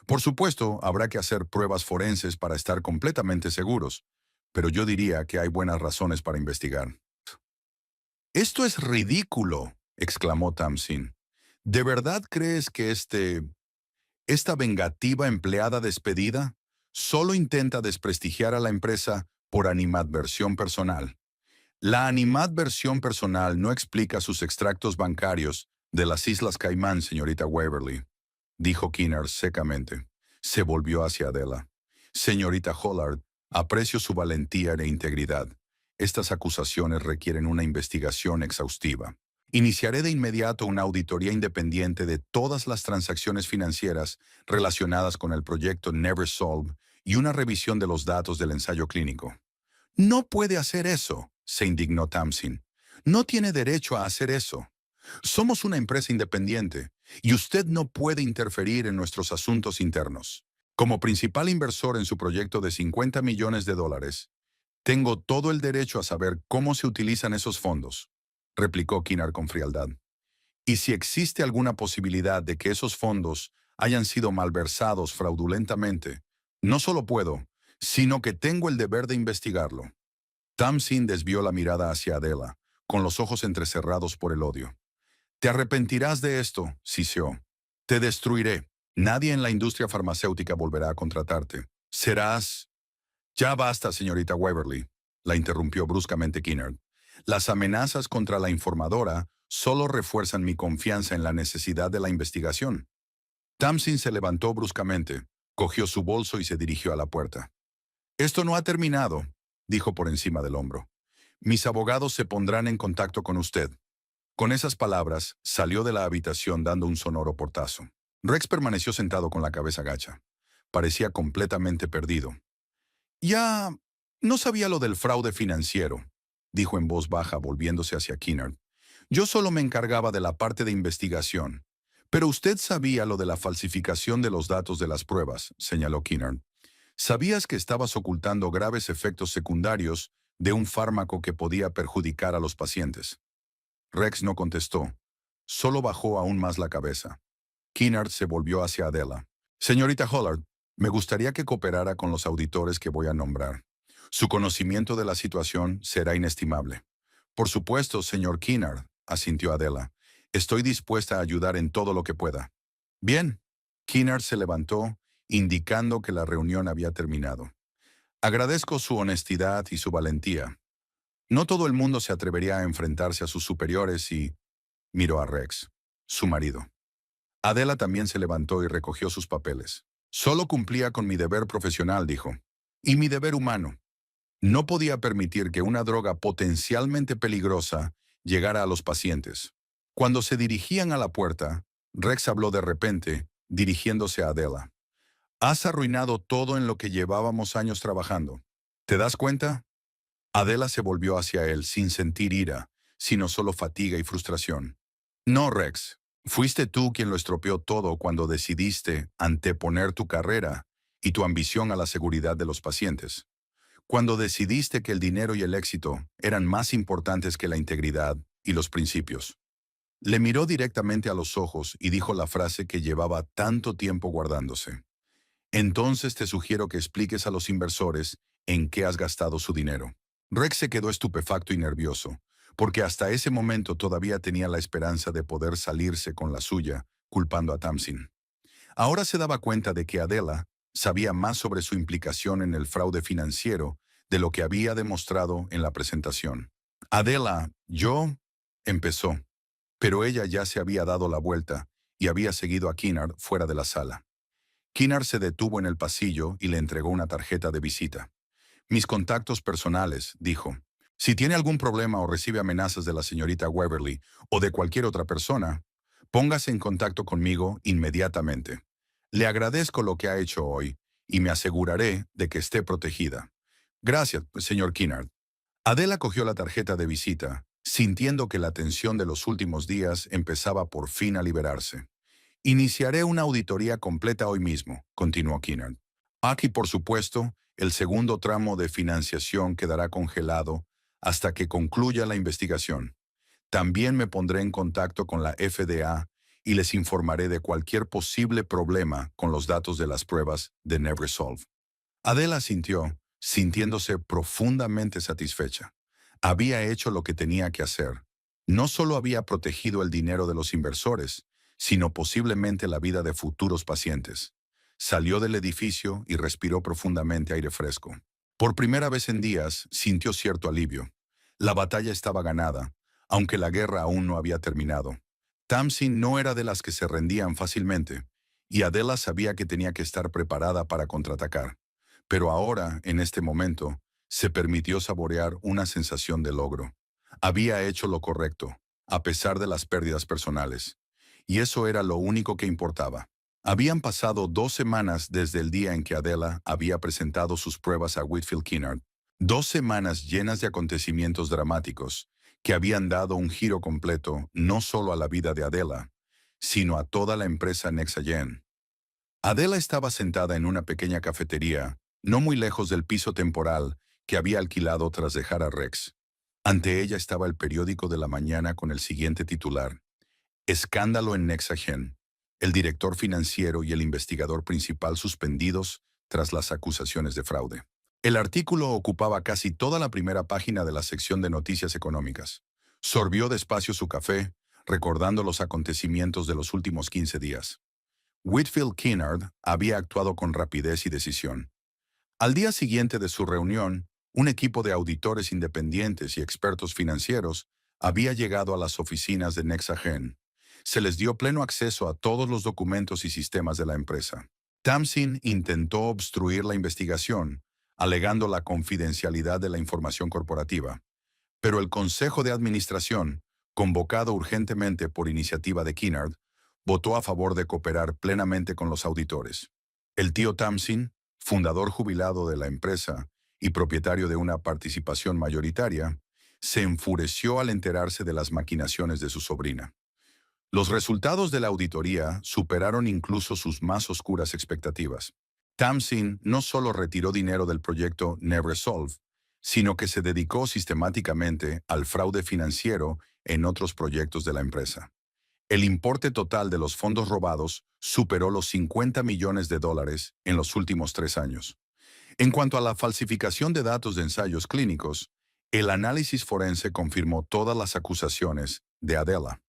Por supuesto, habrá que hacer pruebas forenses para estar completamente seguros, pero yo diría que hay buenas razones para investigar. «Esto es ridículo», exclamó Tamsin. «¿De verdad crees que esta vengativa empleada despedida solo intenta desprestigiar a la empresa por animadversión personal? La animadversión personal no explica sus extractos bancarios de las Islas Caimán, señorita Waverly», dijo Kennard secamente. Se volvió hacia Adela. «Señorita Hollard, aprecio su valentía e integridad. Estas acusaciones requieren una investigación exhaustiva. Iniciaré de inmediato una auditoría independiente de todas las transacciones financieras relacionadas con el proyecto Neversolve y una revisión de los datos del ensayo clínico». «No puede hacer eso», se indignó Tamsin. «No tiene derecho a hacer eso. Somos una empresa independiente y usted no puede interferir en nuestros asuntos internos. Como principal inversor en su proyecto de $50 millones, tengo todo el derecho a saber cómo se utilizan esos fondos», replicó Kennard con frialdad. «Y si existe alguna posibilidad de que esos fondos hayan sido malversados fraudulentamente, no solo puedo, sino que tengo el deber de investigarlo». Tamsin desvió la mirada hacia Adela, con los ojos entrecerrados por el odio. «Te arrepentirás de esto», siseó. «Te destruiré. Nadie en la industria farmacéutica volverá a contratarte. Serás...» «Ya basta, señorita Waverly», la interrumpió bruscamente Kennard. «Las amenazas contra la informadora solo refuerzan mi confianza en la necesidad de la investigación». Tamsin se levantó bruscamente, cogió su bolso y se dirigió a la puerta. «Esto no ha terminado», dijo por encima del hombro. «Mis abogados se pondrán en contacto con usted». Con esas palabras, salió de la habitación dando un sonoro portazo. Rex permaneció sentado con la cabeza gacha. Parecía completamente perdido. «Ya no sabía lo del fraude financiero», dijo en voz baja volviéndose hacia Kennard. «Yo solo me encargaba de la parte de investigación. Pero usted sabía lo de la falsificación de los datos de las pruebas», señaló Kennard. «¿Sabías que estabas ocultando graves efectos secundarios de un fármaco que podía perjudicar a los pacientes?» Rex no contestó. Solo bajó aún más la cabeza. Kennard se volvió hacia Adela. «Señorita Hollard, me gustaría que cooperara con los auditores que voy a nombrar. Su conocimiento de la situación será inestimable». «Por supuesto, señor Kennard», asintió Adela. «Estoy dispuesta a ayudar en todo lo que pueda». «Bien». Kennard se levantó, indicando que la reunión había terminado. «Agradezco su honestidad y su valentía. No todo el mundo se atrevería a enfrentarse a sus superiores y...» Miró a Rex, su marido. Adela también se levantó y recogió sus papeles. «Solo cumplía con mi deber profesional», dijo. «Y mi deber humano. No podía permitir que una droga potencialmente peligrosa llegara a los pacientes». Cuando se dirigían a la puerta, Rex habló de repente, dirigiéndose a Adela. «Has arruinado todo en lo que llevábamos años trabajando. ¿Te das cuenta?» Adela se volvió hacia él sin sentir ira, sino solo fatiga y frustración. «No, Rex. Fuiste tú quien lo estropeó todo cuando decidiste anteponer tu carrera y tu ambición a la seguridad de los pacientes. Cuando decidiste que el dinero y el éxito eran más importantes que la integridad y los principios. Le miró directamente a los ojos y dijo la frase que llevaba tanto tiempo guardándose. Entonces te sugiero que expliques a los inversores en qué has gastado su dinero. Rex se quedó estupefacto y nervioso, porque hasta ese momento todavía tenía la esperanza de poder salirse con la suya, culpando a Tamsin. Ahora se daba cuenta de que Adela sabía más sobre su implicación en el fraude financiero de lo que había demostrado en la presentación. Adela, empezó, pero ella ya se había dado la vuelta y había seguido a Kinnard fuera de la sala. Kinnard se detuvo en el pasillo y le entregó una tarjeta de visita. Mis contactos personales, dijo. Si tiene algún problema o recibe amenazas de la señorita Weberly o de cualquier otra persona, póngase en contacto conmigo inmediatamente. Le agradezco lo que ha hecho hoy y me aseguraré de que esté protegida. Gracias, señor Kinnard. Adela cogió la tarjeta de visita, sintiendo que la tensión de los últimos días empezaba por fin a liberarse. Iniciaré una auditoría completa hoy mismo, continuó Kinnard. Aquí, por supuesto, el segundo tramo de financiación quedará congelado hasta que concluya la investigación. También me pondré en contacto con la FDA y les informaré de cualquier posible problema con los datos de las pruebas de NeverSolve. Adela sintió, sintiéndose profundamente satisfecha. Había hecho lo que tenía que hacer. No solo había protegido el dinero de los inversores, sino posiblemente la vida de futuros pacientes. Salió del edificio y respiró profundamente aire fresco. Por primera vez en días, sintió cierto alivio. La batalla estaba ganada, aunque la guerra aún no había terminado. Tamsin no era de las que se rendían fácilmente, y Adela sabía que tenía que estar preparada para contraatacar. Pero ahora, en este momento, se permitió saborear una sensación de logro. Había hecho lo correcto, a pesar de las pérdidas personales. Y eso era lo único que importaba. Habían pasado 2 semanas desde el día en que Adela había presentado sus pruebas a Whitfield Kinnard. 2 semanas llenas de acontecimientos dramáticos que habían dado un giro completo no solo a la vida de Adela, sino a toda la empresa Nexagen. Adela estaba sentada en una pequeña cafetería, no muy lejos del piso temporal que había alquilado tras dejar a Rex. Ante ella estaba el periódico de la mañana con el siguiente titular: Escándalo en Nexagen. El director financiero y el investigador principal suspendidos tras las acusaciones de fraude. El artículo ocupaba casi toda la primera página de la sección de noticias económicas. Sorbió despacio su café, recordando los acontecimientos de los últimos 15 días. Whitfield Kinnard había actuado con rapidez y decisión. Al día siguiente de su reunión, un equipo de auditores independientes y expertos financieros había llegado a las oficinas de Nexagen. Se les dio pleno acceso a todos los documentos y sistemas de la empresa. Tamsin intentó obstruir la investigación, alegando la confidencialidad de la información corporativa. Pero el Consejo de Administración, convocado urgentemente por iniciativa de Kinnard, votó a favor de cooperar plenamente con los auditores. El tío Tamsin, fundador jubilado de la empresa y propietario de una participación mayoritaria, se enfureció al enterarse de las maquinaciones de su sobrina. Los resultados de la auditoría superaron incluso sus más oscuras expectativas. Tamsin no solo retiró dinero del proyecto NeverSolve, sino que se dedicó sistemáticamente al fraude financiero en otros proyectos de la empresa. El importe total de los fondos robados superó los $50 millones en los últimos 3 años. En cuanto a la falsificación de datos de ensayos clínicos, el análisis forense confirmó todas las acusaciones de Adela.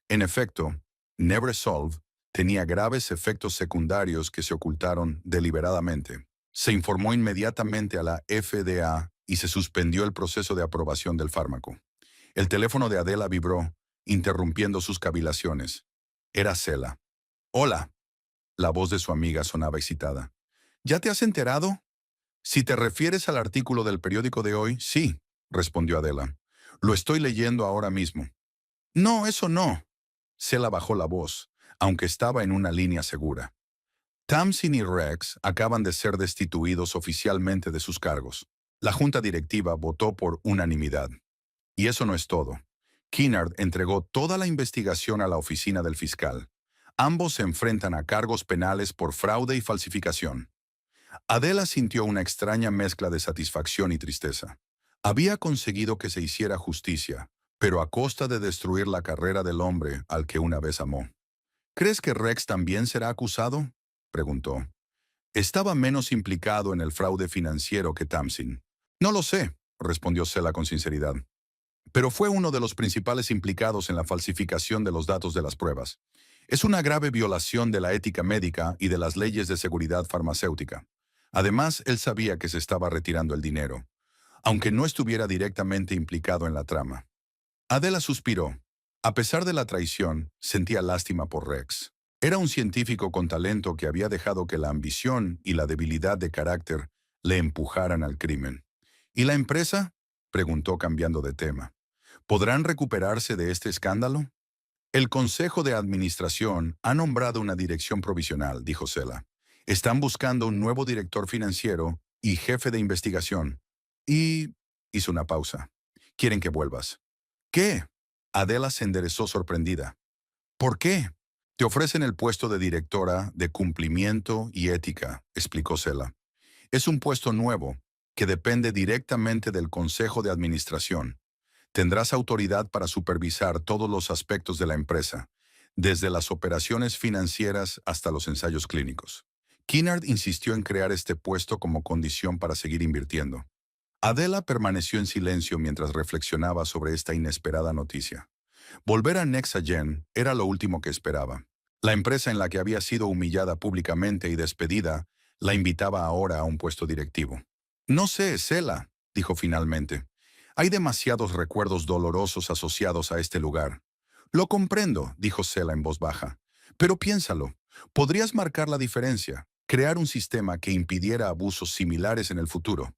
En efecto, NeverSolve tenía graves efectos secundarios que se ocultaron deliberadamente. Se informó inmediatamente a la FDA y se suspendió el proceso de aprobación del fármaco. El teléfono de Adela vibró, interrumpiendo sus cavilaciones. Era Cela. «Hola». La voz de su amiga sonaba excitada. «¿Ya te has enterado?» «Si te refieres al artículo del periódico de hoy, sí», respondió Adela. «Lo estoy leyendo ahora mismo». «No, eso no». Cela bajó la voz, aunque estaba en una línea segura. Tamsin y Rex acaban de ser destituidos oficialmente de sus cargos. La junta directiva votó por unanimidad. Y eso no es todo. Kinnard entregó toda la investigación a la oficina del fiscal. Ambos se enfrentan a cargos penales por fraude y falsificación. Adela sintió una extraña mezcla de satisfacción y tristeza. Había conseguido que se hiciera justicia, pero a costa de destruir la carrera del hombre al que una vez amó. ¿Crees que Rex también será acusado?, preguntó. Estaba menos implicado en el fraude financiero que Tamsin. No lo sé, respondió Sela con sinceridad. Pero fue uno de los principales implicados en la falsificación de los datos de las pruebas. Es una grave violación de la ética médica y de las leyes de seguridad farmacéutica. Además, él sabía que se estaba retirando el dinero, aunque no estuviera directamente implicado en la trama. Adela suspiró. A pesar de la traición, sentía lástima por Rex. Era un científico con talento que había dejado que la ambición y la debilidad de carácter le empujaran al crimen. ¿Y la empresa?, preguntó cambiando de tema. ¿Podrán recuperarse de este escándalo? El Consejo de Administración ha nombrado una dirección provisional, dijo Sela. Están buscando un nuevo director financiero y jefe de investigación. Y hizo una pausa. Quieren que vuelvas. ¿Qué? Adela se enderezó sorprendida. ¿Por qué? Te ofrecen el puesto de directora de cumplimiento y ética, explicó Sela. Es un puesto nuevo que depende directamente del Consejo de Administración. Tendrás autoridad para supervisar todos los aspectos de la empresa, desde las operaciones financieras hasta los ensayos clínicos. Kinnard insistió en crear este puesto como condición para seguir invirtiendo. Adela permaneció en silencio mientras reflexionaba sobre esta inesperada noticia. Volver a Nexagen era lo último que esperaba. La empresa en la que había sido humillada públicamente y despedida la invitaba ahora a un puesto directivo. No sé, Sela, dijo finalmente. Hay demasiados recuerdos dolorosos asociados a este lugar. Lo comprendo, dijo Sela en voz baja. Pero piénsalo, podrías marcar la diferencia, crear un sistema que impidiera abusos similares en el futuro.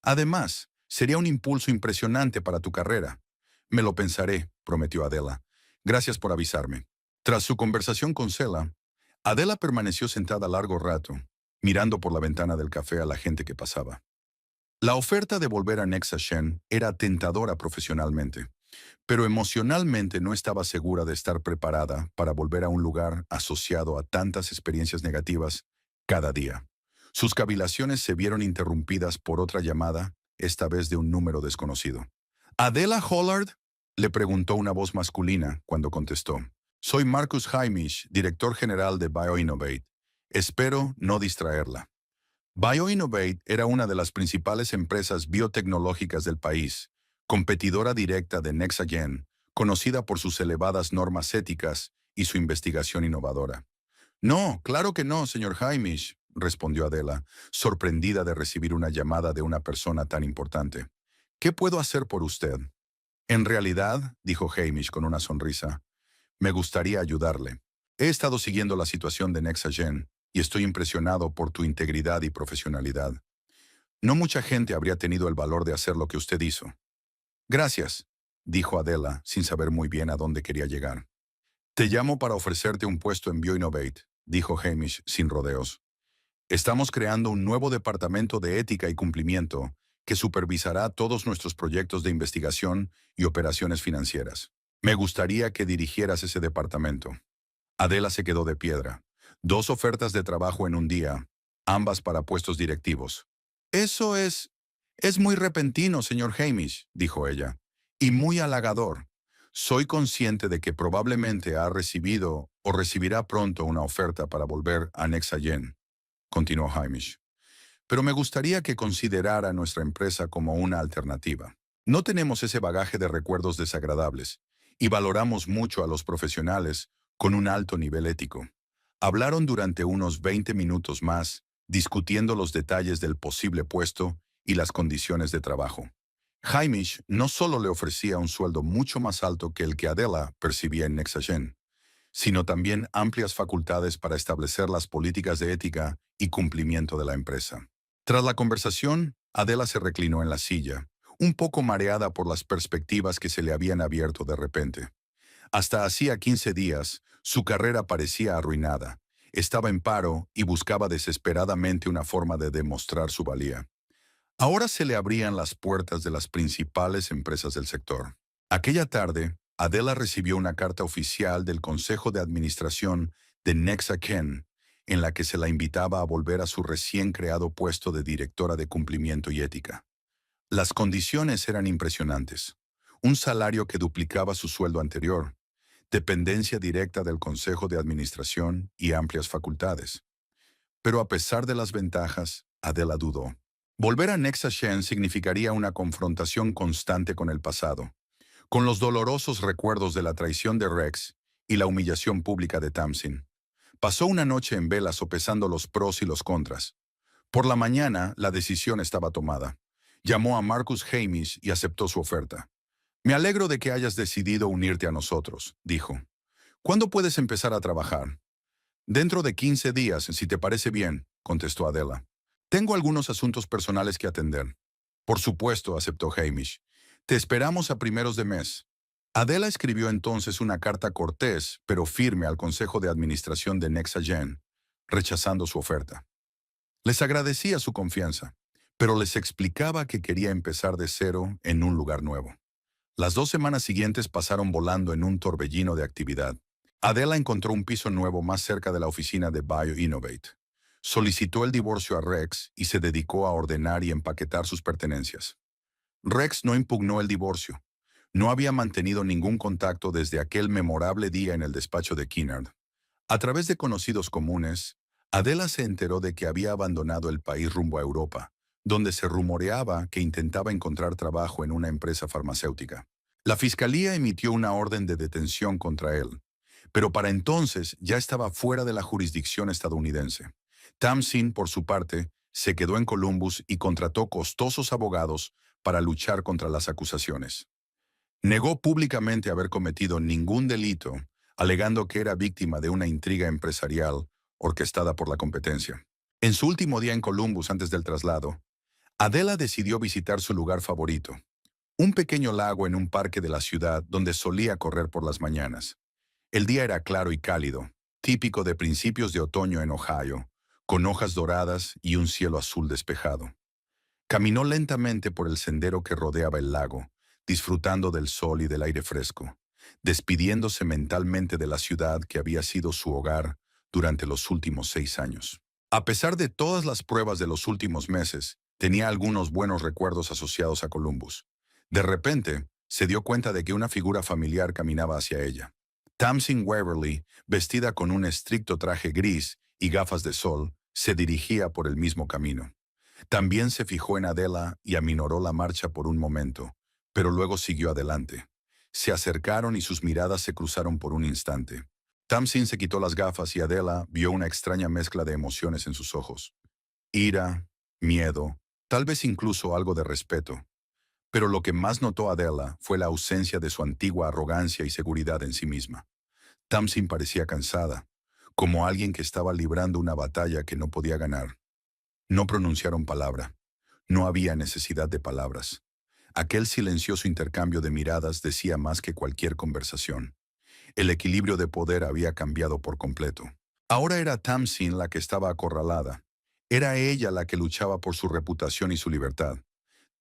Además, sería un impulso impresionante para tu carrera. Me lo pensaré, prometió Adela. Gracias por avisarme. Tras su conversación con Sela, Adela permaneció sentada largo rato, mirando por la ventana del café a la gente que pasaba. La oferta de volver a Nexagen era tentadora profesionalmente, pero emocionalmente no estaba segura de estar preparada para volver a un lugar asociado a tantas experiencias negativas cada día. Sus cavilaciones se vieron interrumpidas por otra llamada, esta vez de un número desconocido. ¿Adela Hollard?, le preguntó una voz masculina cuando contestó. Soy Marcus Heimisch, director general de BioInnovate. Espero no distraerla. BioInnovate era una de las principales empresas biotecnológicas del país, competidora directa de Nexagen, conocida por sus elevadas normas éticas y su investigación innovadora. No, claro que no, señor Heimisch, respondió Adela, sorprendida de recibir una llamada de una persona tan importante. ¿Qué puedo hacer por usted? En realidad, dijo Heimisch con una sonrisa, me gustaría ayudarle. He estado siguiendo la situación de Nexagen y estoy impresionado por tu integridad y profesionalidad. No mucha gente habría tenido el valor de hacer lo que usted hizo. Gracias, dijo Adela, sin saber muy bien a dónde quería llegar. Te llamo para ofrecerte un puesto en BioInnovate, dijo Hamish sin rodeos. Estamos creando un nuevo departamento de ética y cumplimiento que supervisará todos nuestros proyectos de investigación y operaciones financieras. Me gustaría que dirigieras ese departamento. Adela se quedó de piedra. 2 ofertas de trabajo en un día, ambas para puestos directivos. Eso es muy repentino, señor Hamish, dijo ella, y muy halagador. Soy consciente de que probablemente ha recibido o recibirá pronto una oferta para volver a Nexagen, continuó Hamish. Pero me gustaría que considerara nuestra empresa como una alternativa. No tenemos ese bagaje de recuerdos desagradables y valoramos mucho a los profesionales con un alto nivel ético. Hablaron durante unos 20 minutos más, discutiendo los detalles del posible puesto y las condiciones de trabajo. Hamish no solo le ofrecía un sueldo mucho más alto que el que Adela percibía en Nexagen, sino también amplias facultades para establecer las políticas de ética y cumplimiento de la empresa. Tras la conversación, Adela se reclinó en la silla, un poco mareada por las perspectivas que se le habían abierto de repente. Hasta hacía 15 días, su carrera parecía arruinada. Estaba en paro y buscaba desesperadamente una forma de demostrar su valía. Ahora se le abrían las puertas de las principales empresas del sector. Aquella tarde, Adela recibió una carta oficial del Consejo de Administración de Nexagen, en la que se la invitaba a volver a su recién creado puesto de directora de cumplimiento y ética. Las condiciones eran impresionantes. Un salario que duplicaba su sueldo anterior, dependencia directa del Consejo de Administración y amplias facultades. Pero a pesar de las ventajas, Adela dudó. Volver a Nexashen significaría una confrontación constante con el pasado, con los dolorosos recuerdos de la traición de Rex y la humillación pública de Tamsin. Pasó una noche en vela sopesando los pros y los contras. Por la mañana, la decisión estaba tomada. Llamó a Marcus Hamish y aceptó su oferta. «Me alegro de que hayas decidido unirte a nosotros», dijo. «¿Cuándo puedes empezar a trabajar?» «Dentro de 15 días, si te parece bien», contestó Adela. «Tengo algunos asuntos personales que atender». «Por supuesto», aceptó Hamish. «Te esperamos a primeros de mes». Adela escribió entonces una carta cortés, pero firme al Consejo de Administración de Nexagen, rechazando su oferta. Les agradecía su confianza, pero les explicaba que quería empezar de cero en un lugar nuevo. Las 2 semanas siguientes pasaron volando en un torbellino de actividad. Adela encontró un piso nuevo más cerca de la oficina de BioInnovate. Solicitó el divorcio a Rex y se dedicó a ordenar y empaquetar sus pertenencias. Rex no impugnó el divorcio. No había mantenido ningún contacto desde aquel memorable día en el despacho de Kinnard. A través de conocidos comunes, Adela se enteró de que había abandonado el país rumbo a Europa, donde se rumoreaba que intentaba encontrar trabajo en una empresa farmacéutica. La fiscalía emitió una orden de detención contra él, pero para entonces ya estaba fuera de la jurisdicción estadounidense. Tamsin, por su parte, se quedó en Columbus y contrató costosos abogados para luchar contra las acusaciones. Negó públicamente haber cometido ningún delito, alegando que era víctima de una intriga empresarial orquestada por la competencia. En su último día en Columbus antes del traslado, Adela decidió visitar su lugar favorito, un pequeño lago en un parque de la ciudad donde solía correr por las mañanas. El día era claro y cálido, típico de principios de otoño en Ohio, con hojas doradas y un cielo azul despejado. Caminó lentamente por el sendero que rodeaba el lago, disfrutando del sol y del aire fresco, despidiéndose mentalmente de la ciudad que había sido su hogar durante los últimos 6 años. A pesar de todas las pruebas de los últimos meses, tenía algunos buenos recuerdos asociados a Columbus. De repente, se dio cuenta de que una figura familiar caminaba hacia ella. Tamsin Waverly, vestida con un estricto traje gris y gafas de sol, se dirigía por el mismo camino. También se fijó en Adela y aminoró la marcha por un momento, pero luego siguió adelante. Se acercaron y sus miradas se cruzaron por un instante. Tamsin se quitó las gafas y Adela vio una extraña mezcla de emociones en sus ojos. Ira, miedo, tal vez incluso algo de respeto. Pero lo que más notó Adela fue la ausencia de su antigua arrogancia y seguridad en sí misma. Tamsin parecía cansada, como alguien que estaba librando una batalla que no podía ganar. No pronunciaron palabra. No había necesidad de palabras. Aquel silencioso intercambio de miradas decía más que cualquier conversación. El equilibrio de poder había cambiado por completo. Ahora era Tamsin la que estaba acorralada. Era ella la que luchaba por su reputación y su libertad.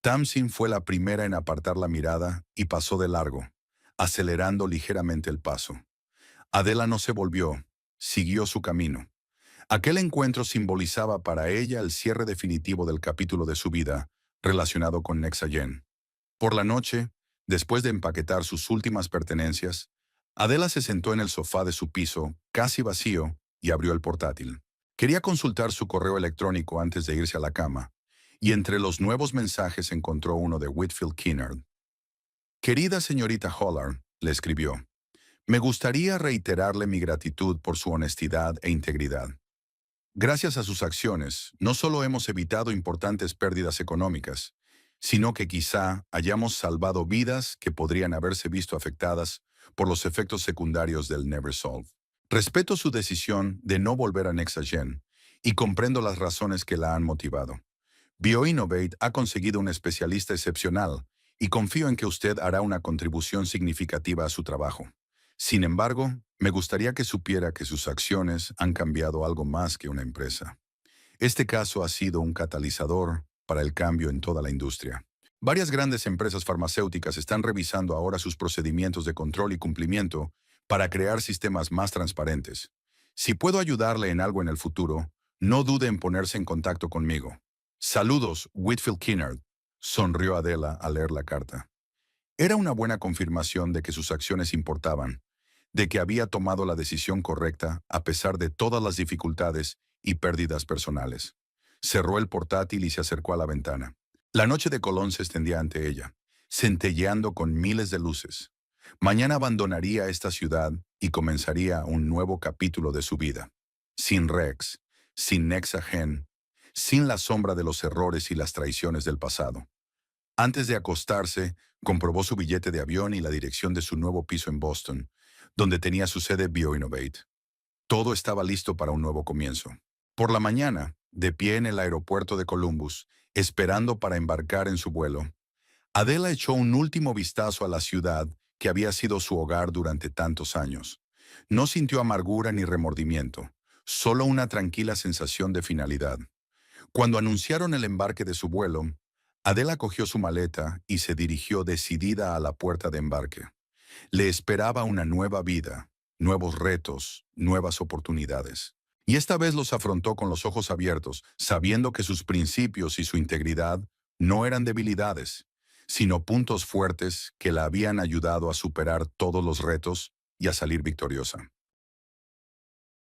Tamsin fue la primera en apartar la mirada y pasó de largo, acelerando ligeramente el paso. Adela no se volvió, siguió su camino. Aquel encuentro simbolizaba para ella el cierre definitivo del capítulo de su vida relacionado con Nexagen. Por la noche, después de empaquetar sus últimas pertenencias, Adela se sentó en el sofá de su piso, casi vacío, y abrió el portátil. Quería consultar su correo electrónico antes de irse a la cama, y entre los nuevos mensajes encontró uno de Whitfield Kinnard. «Querida señorita Hollard», le escribió, «me gustaría reiterarle mi gratitud por su honestidad e integridad. Gracias a sus acciones, no solo hemos evitado importantes pérdidas económicas, sino que quizá hayamos salvado vidas que podrían haberse visto afectadas por los efectos secundarios del Neversolve. Respeto su decisión de no volver a Nexagen y comprendo las razones que la han motivado. BioInnovate ha conseguido un especialista excepcional y confío en que usted hará una contribución significativa a su trabajo. Sin embargo, me gustaría que supiera que sus acciones han cambiado algo más que una empresa. Este caso ha sido un catalizador para el cambio en toda la industria. Varias grandes empresas farmacéuticas están revisando ahora sus procedimientos de control y cumplimiento para crear sistemas más transparentes. Si puedo ayudarle en algo en el futuro, no dude en ponerse en contacto conmigo. Saludos, Whitfield Kinnard, sonrió Adela al leer la carta. Era una buena confirmación de que sus acciones importaban, de que había tomado la decisión correcta a pesar de todas las dificultades y pérdidas personales. Cerró el portátil y se acercó a la ventana. La noche de Colón se extendía ante ella, centelleando con miles de luces. Mañana abandonaría esta ciudad y comenzaría un nuevo capítulo de su vida. Sin Rex, sin Nexagen, sin la sombra de los errores y las traiciones del pasado. Antes de acostarse, comprobó su billete de avión y la dirección de su nuevo piso en Boston, donde tenía su sede BioInnovate. Todo estaba listo para un nuevo comienzo. Por la mañana, de pie en el aeropuerto de Columbus, esperando para embarcar en su vuelo, Adela echó un último vistazo a la ciudad que había sido su hogar durante tantos años. No sintió amargura ni remordimiento, solo una tranquila sensación de finalidad. Cuando anunciaron el embarque de su vuelo, Adela cogió su maleta y se dirigió decidida a la puerta de embarque. Le esperaba una nueva vida, nuevos retos, nuevas oportunidades. Y esta vez los afrontó con los ojos abiertos, sabiendo que sus principios y su integridad no eran debilidades, sino puntos fuertes que la habían ayudado a superar todos los retos y a salir victoriosa.